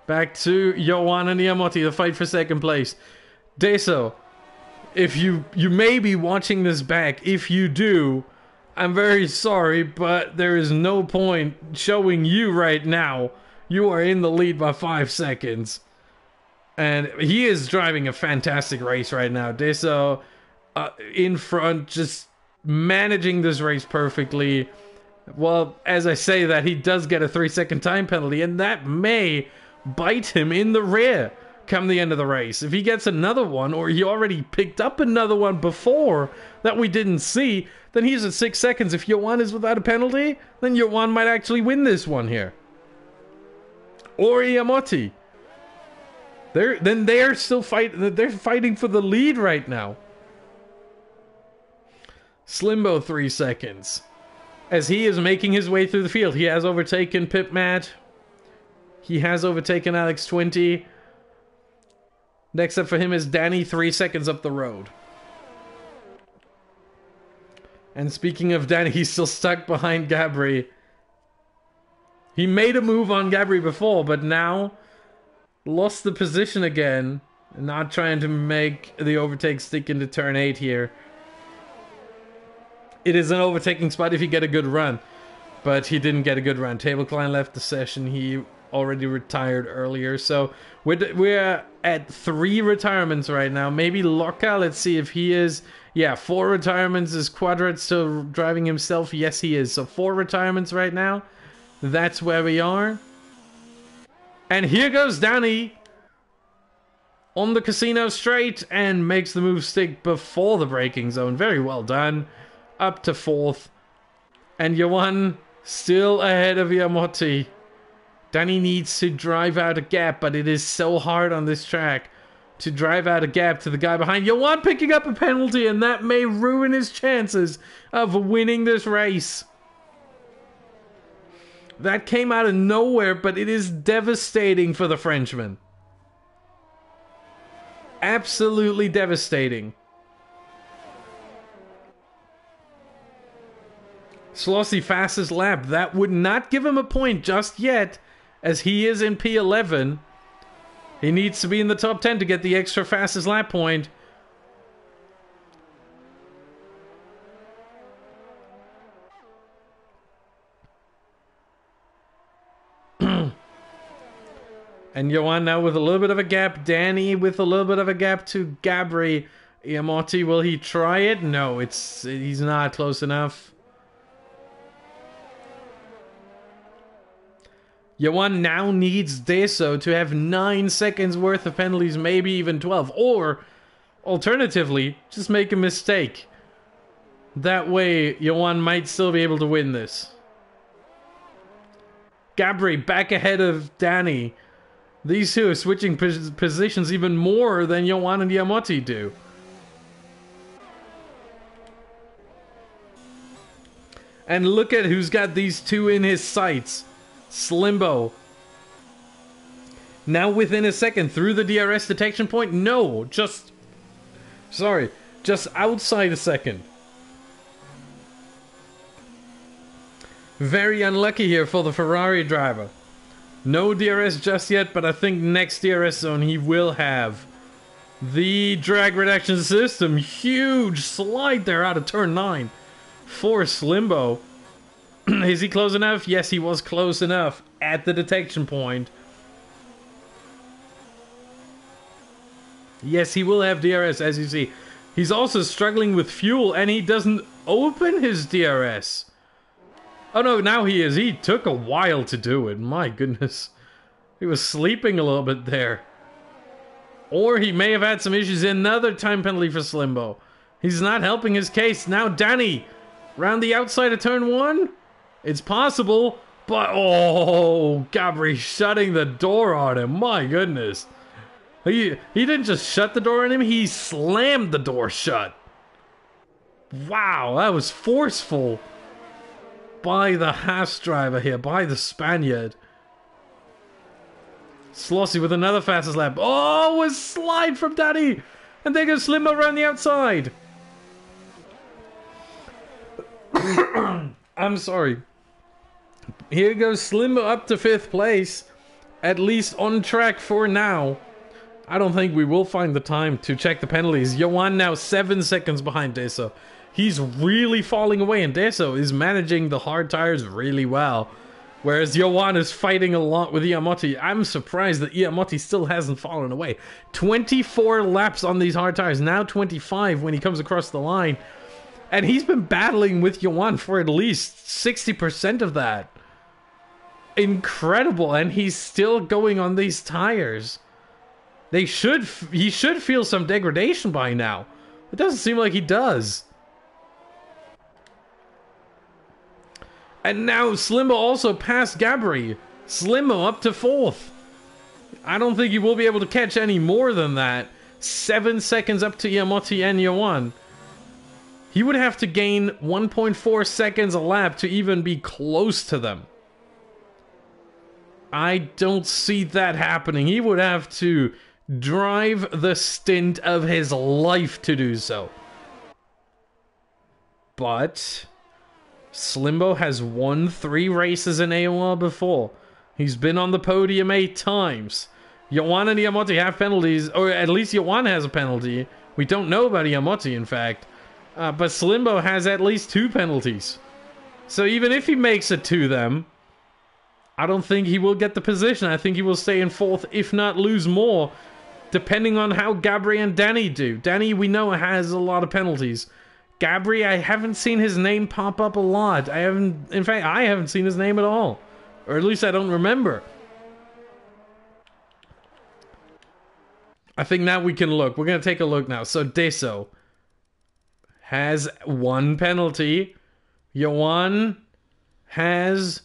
[SPEAKER 1] Back to Johan and Yamotti, the fight for second place. Deso, if you may be watching this back, if you do, I'm very sorry, but there is no point showing you right now. You are in the lead by 5 seconds. And he is driving a fantastic race right now. Deso in front, just managing this race perfectly. Well, as I say that, he does get a 3-second time penalty, and that may bite him in the rear come the end of the race. If he gets another one, or he already picked up another one before that we didn't see, then he's at 6 seconds. If Johan is without a penalty, then Johan might actually win this one here. Or Yamotti. They're still fighting. They're fighting for the lead right now. Slimbo 3 seconds. As he is making his way through the field, he has overtaken Pipmat. He has overtaken Alex 20. Next up for him is Danny, 3 seconds up the road. And speaking of Danny, he's still stuck behind Gabri. He made a move on Gabri before, but now lost the position again. Not trying to make the overtake stick into turn 8 here. It is an overtaking spot if you get a good run. But he didn't get a good run. Table Clan left the session. He already retired earlier. So we're at 3 retirements right now. Maybe Locka, let's see if he is. Yeah, 4 retirements. Is Quadrat still driving himself? Yes, he is. So 4 retirements right now. That's where we are. And here goes Danny on the casino straight and makes the move stick before the braking zone. Very well done. Up to 4th. And Johan still ahead of Yamotti. Danny needs to drive out a gap, but it is so hard on this track to drive out a gap to the guy behind. Johan picking up a penalty, and that may ruin his chances of winning this race. That came out of nowhere, but it is devastating for the Frenchman. Absolutely devastating. Slossie fastest lap. That would not give him a point just yet, as he is in P11. He needs to be in the top 10 to get the extra fastest lap point. And Johan now with a little bit of a gap. Danny with a little bit of a gap to Gabri. Yamotti, will he try it? No, he's not close enough. Johan now needs Deso to have 9 seconds worth of penalties, maybe even 12. Or, alternatively, just make a mistake. That way, Johan might still be able to win this. Gabri back ahead of Danny. These two are switching positions even more than Yoan and Yamotti do. And look at who's got these two in his sights. Slimbo. Now within a second through the DRS detection point. No, just outside a second. Very unlucky here for the Ferrari driver. No DRS just yet, but I think next DRS zone he will have. The drag reduction system. Huge slide there out of turn 9 for Slimbo. Is he close enough? Yes, he was close enough at the detection point. Yes, he will have DRS, as you see. He's also struggling with fuel, and he doesn't open his DRS. Oh no, now he is. He took a while to do it. My goodness. He was sleeping a little bit there. Or he may have had some issues. Another time penalty for Slimbo. He's not helping his case. Now Danny, round the outside of turn 1. It's possible, but oh, Gabri shutting the door on him. My goodness. He didn't just shut the door on him, he slammed the door shut. Wow, that was forceful by the Haas driver here, by the Spaniard. Slossie with another fastest lap. Oh, a slide from Danny. And there goes Slimbo around the outside. I'm sorry. Here goes Slimbo up to 5th place. At least on track for now. I don't think we will find the time to check the penalties. Yoan now 7 seconds behind Deso. He's really falling away, and Deso is managing the hard tires really well. Whereas Yoan is fighting a lot with Iamotti. I'm surprised that Iamotti still hasn't fallen away. 24 laps on these hard tires. Now 25 when he comes across the line. And he's been battling with Yoan for at least 60% of that. Incredible. And he's still going on these tires. He should feel some degradation by now. It doesn't seem like he does. And now Slimbo also passed Gabri. Slimbo up to 4th. I don't think he will be able to catch any more than that. 7 seconds up to Iamotti and Yoan. He would have to gain 1.4 seconds a lap to even be close to them. I don't see that happening. He would have to drive the stint of his life to do so. But Slimbo has won 3 races in AOR before. He's been on the podium 8 times. Yoan and Iamotti have penalties, or at least Yoan has a penalty. We don't know about Iamotti, in fact. But Slimbo has at least 2 penalties. So even if he makes it to them, I don't think he will get the position. I think he will stay in 4th, if not lose more, depending on how Gabri and Danny do. Danny, we know, has a lot of penalties. Gabri, I haven't seen his name pop up a lot. In fact, I haven't seen his name at all. Or at least I don't remember. I think now we can look. We're going to take a look now. So Deso has 1 penalty. Yoan has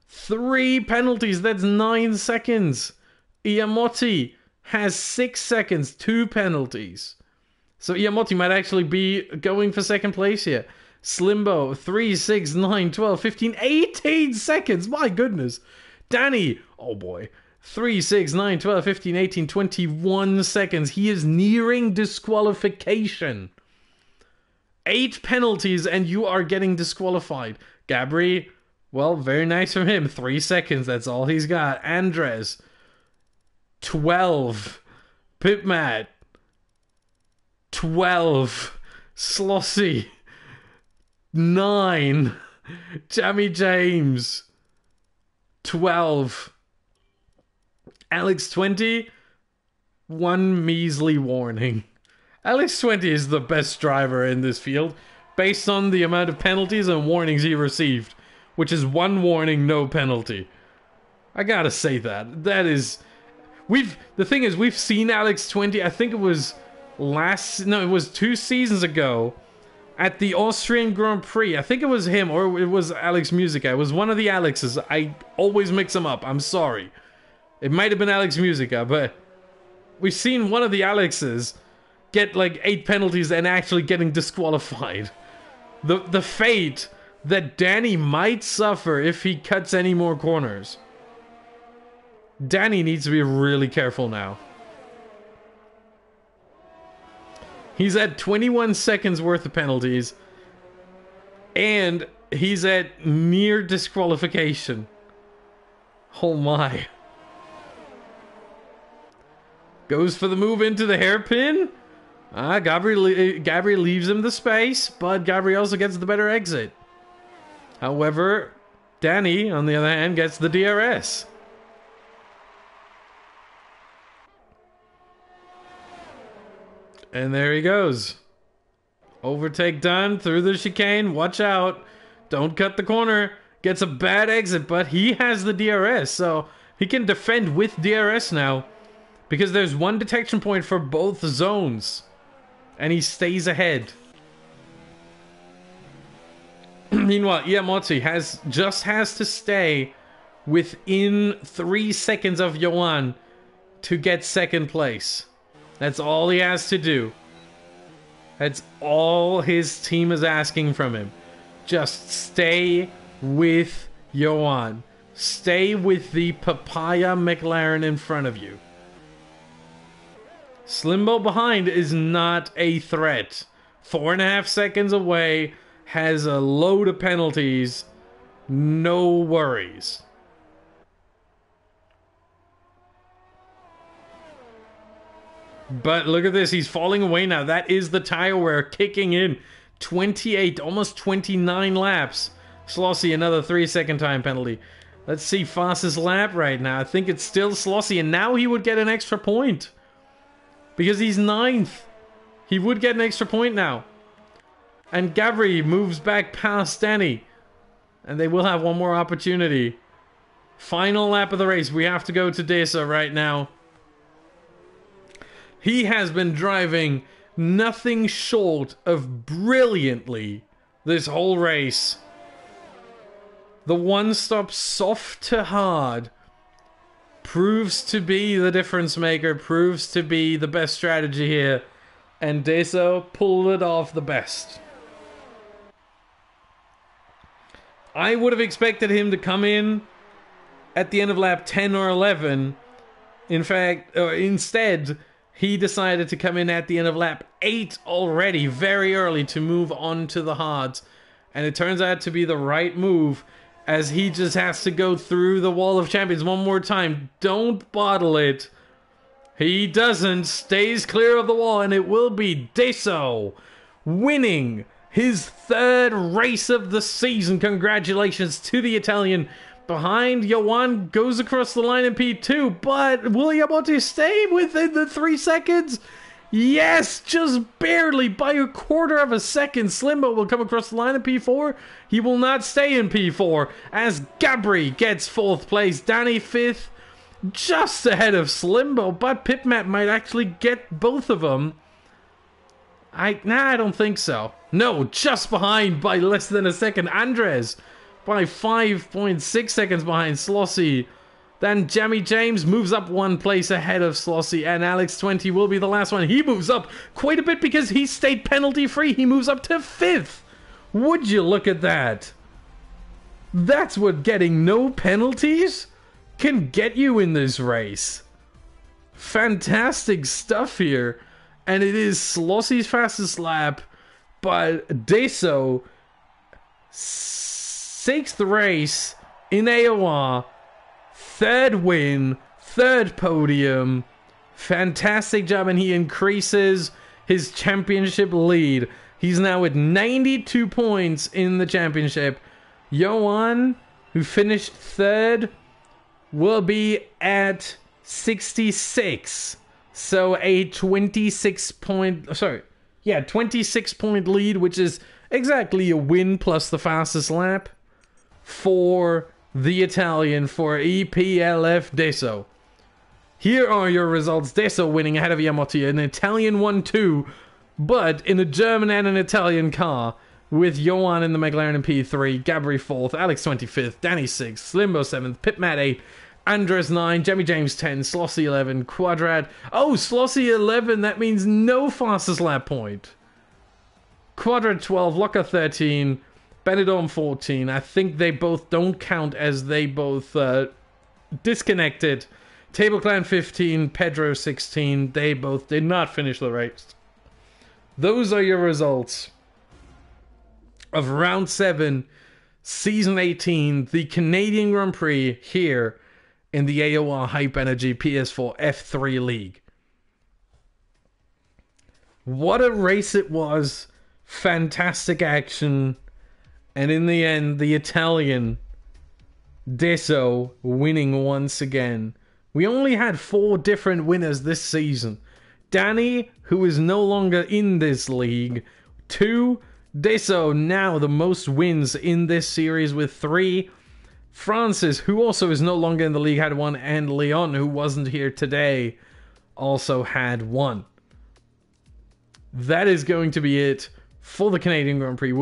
[SPEAKER 1] 3 penalties. That's 9 seconds. Iamotti has 6 seconds. 2 penalties. So Iamotti might actually be going for 2nd place here. Slimbo, 3, 6, 9, 12, 15, 18 seconds. My goodness. Danny, oh boy. 3, 6, 9, 12, 15, 18, 21 seconds. He is nearing disqualification. 8 penalties and you are getting disqualified. Gabri, well, very nice from him. 3 seconds, that's all he's got. Andres, 12. Pitmat, 12. Slossie, 9. Jamie James, 12. Alex 20, 1 measly warning. Alex 20 is the best driver in this field based on the amount of penalties and warnings he received, which is 1 warning, no penalty. I gotta say that. That is... The thing is, we've seen Alex 20, I think it was it was 2 seasons ago, at the Austrian Grand Prix. I think it was him, or it was Alex Musica. It was one of the Alexes. I always mix them up. I'm sorry. It might have been Alex Musica, but we've seen one of the Alexes get like 8 penalties and actually getting disqualified. The fate that Danny might suffer if he cuts any more corners. Danny needs to be really careful now. He's at 21 seconds worth of penalties. And he's at near disqualification. Oh my. Goes for the move into the hairpin. Gabri leaves him the space, but Gabri also gets the better exit. However, Danny, on the other hand, gets the DRS. And there he goes. Overtake done through the chicane. Watch out. Don't cut the corner. Gets a bad exit, but he has the DRS, so he can defend with DRS now. Because there's one detection point for both zones. And he stays ahead. Meanwhile, Iamotti has to stay within 3 seconds of Johan to get second place. That's all he has to do. That's all his team is asking from him. Just stay with Johan. Stay with the papaya McLaren in front of you. Slimbo behind is not a threat. 4.5 seconds away, has a load of penalties. No worries. But look at this, he's falling away now. That is the tire wear kicking in. 28, almost 29 laps. Slossie, another 3-second time penalty. Let's see fastest lap right now. I think it's still Slossie, and now he would get an extra point. Because he's 9th. He would get an extra point now. And Gabri moves back past Danny. And they will have one more opportunity. Final lap of the race. We have to go to Desa right now. He has been driving nothing short of brilliantly this whole race. The one-stop soft to hard proves to be the difference maker, proves to be the best strategy here. And Deso pulled it off the best. I would have expected him to come in at the end of lap 10 or 11. In fact, instead, he decided to come in at the end of lap 8 already, very early, to move on to the hards. And it turns out to be the right move, as he just has to go through the wall of champions one more time. Don't bottle it. He doesn't, stays clear of the wall, and it will be Deso winning his 3rd race of the season. Congratulations to the Italian. Behind, Johan goes across the line in P2, but will Iamotti stay within the 3 seconds? Yes, just barely, by a quarter of a second. Slimbo will come across the line in P4. He will not stay in P4, as Gabri gets 4th place. Danny 5th, just ahead of Slimbo, but Pipmap might actually get both of them. I don't think so. No, just behind by less than a second. Andres by 5.6 seconds behind Slossie. Then Jamie James moves up 1 place ahead of Slossie, and Alex 20 will be the last one. He moves up quite a bit because he stayed penalty free. He moves up to 5th. Would you look at that? That's what getting no penalties can get you in this race. Fantastic stuff here. And it is Slossie's fastest lap, but Deso 6th race in AOR, 3rd win, 3rd podium. Fantastic job, and he increases his championship lead. He's now at 92 points in the championship. Johan, who finished 3rd, will be at 66. So a 26 point lead, which is exactly a win plus the fastest lap for the Italian, for EPLF Deso. Here are your results. Deso winning ahead of Iamotti. An Italian 1-2. but in a German and an Italian car, with Johan in the McLaren P3, Gabri 4th, Alex 25th, Danny 6th, Slimbo 7th, Pitmat 8, Andres 9, Jemmy James 10, Slossy 11, Quadrad. Oh, Slossy 11, that means no fastest lap point. Quadrad 12, Locker 13, Benidorm 14. I think they both don't count as they both disconnected. Table Clan 15, Pedro 16. They both did not finish the race. Those are your results of round 7, season 18, the Canadian Grand Prix here in the AOR Hype Energy PS4 F3 League. What a race it was. Fantastic action. And in the end, the Italian Deso winning once again. We only had 4 different winners this season. Danny, who is no longer in this league. 2, Deso, now the most wins in this series with 3. Francis, who also is no longer in the league, had 1. And Leon, who wasn't here today, also had 1. That is going to be it for the Canadian Grand Prix.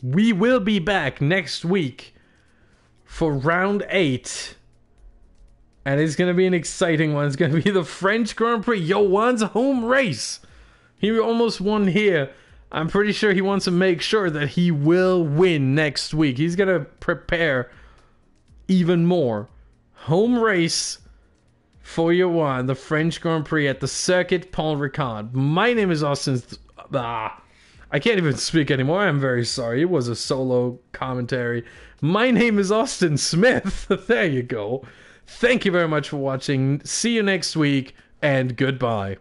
[SPEAKER 1] We will be back next week for round 8. And it's going to be an exciting one. It's going to be the French Grand Prix. Johan's home race. He almost won here. I'm pretty sure he wants to make sure that he will win next week. He's going to prepare even more. Home race for Johan, the French Grand Prix at the Circuit Paul Ricard. My name is Austin. I can't even speak anymore. I'm very sorry. It was a solo commentary. My name is Austin Smith. There you go. Thank you very much for watching. See you next week, and goodbye.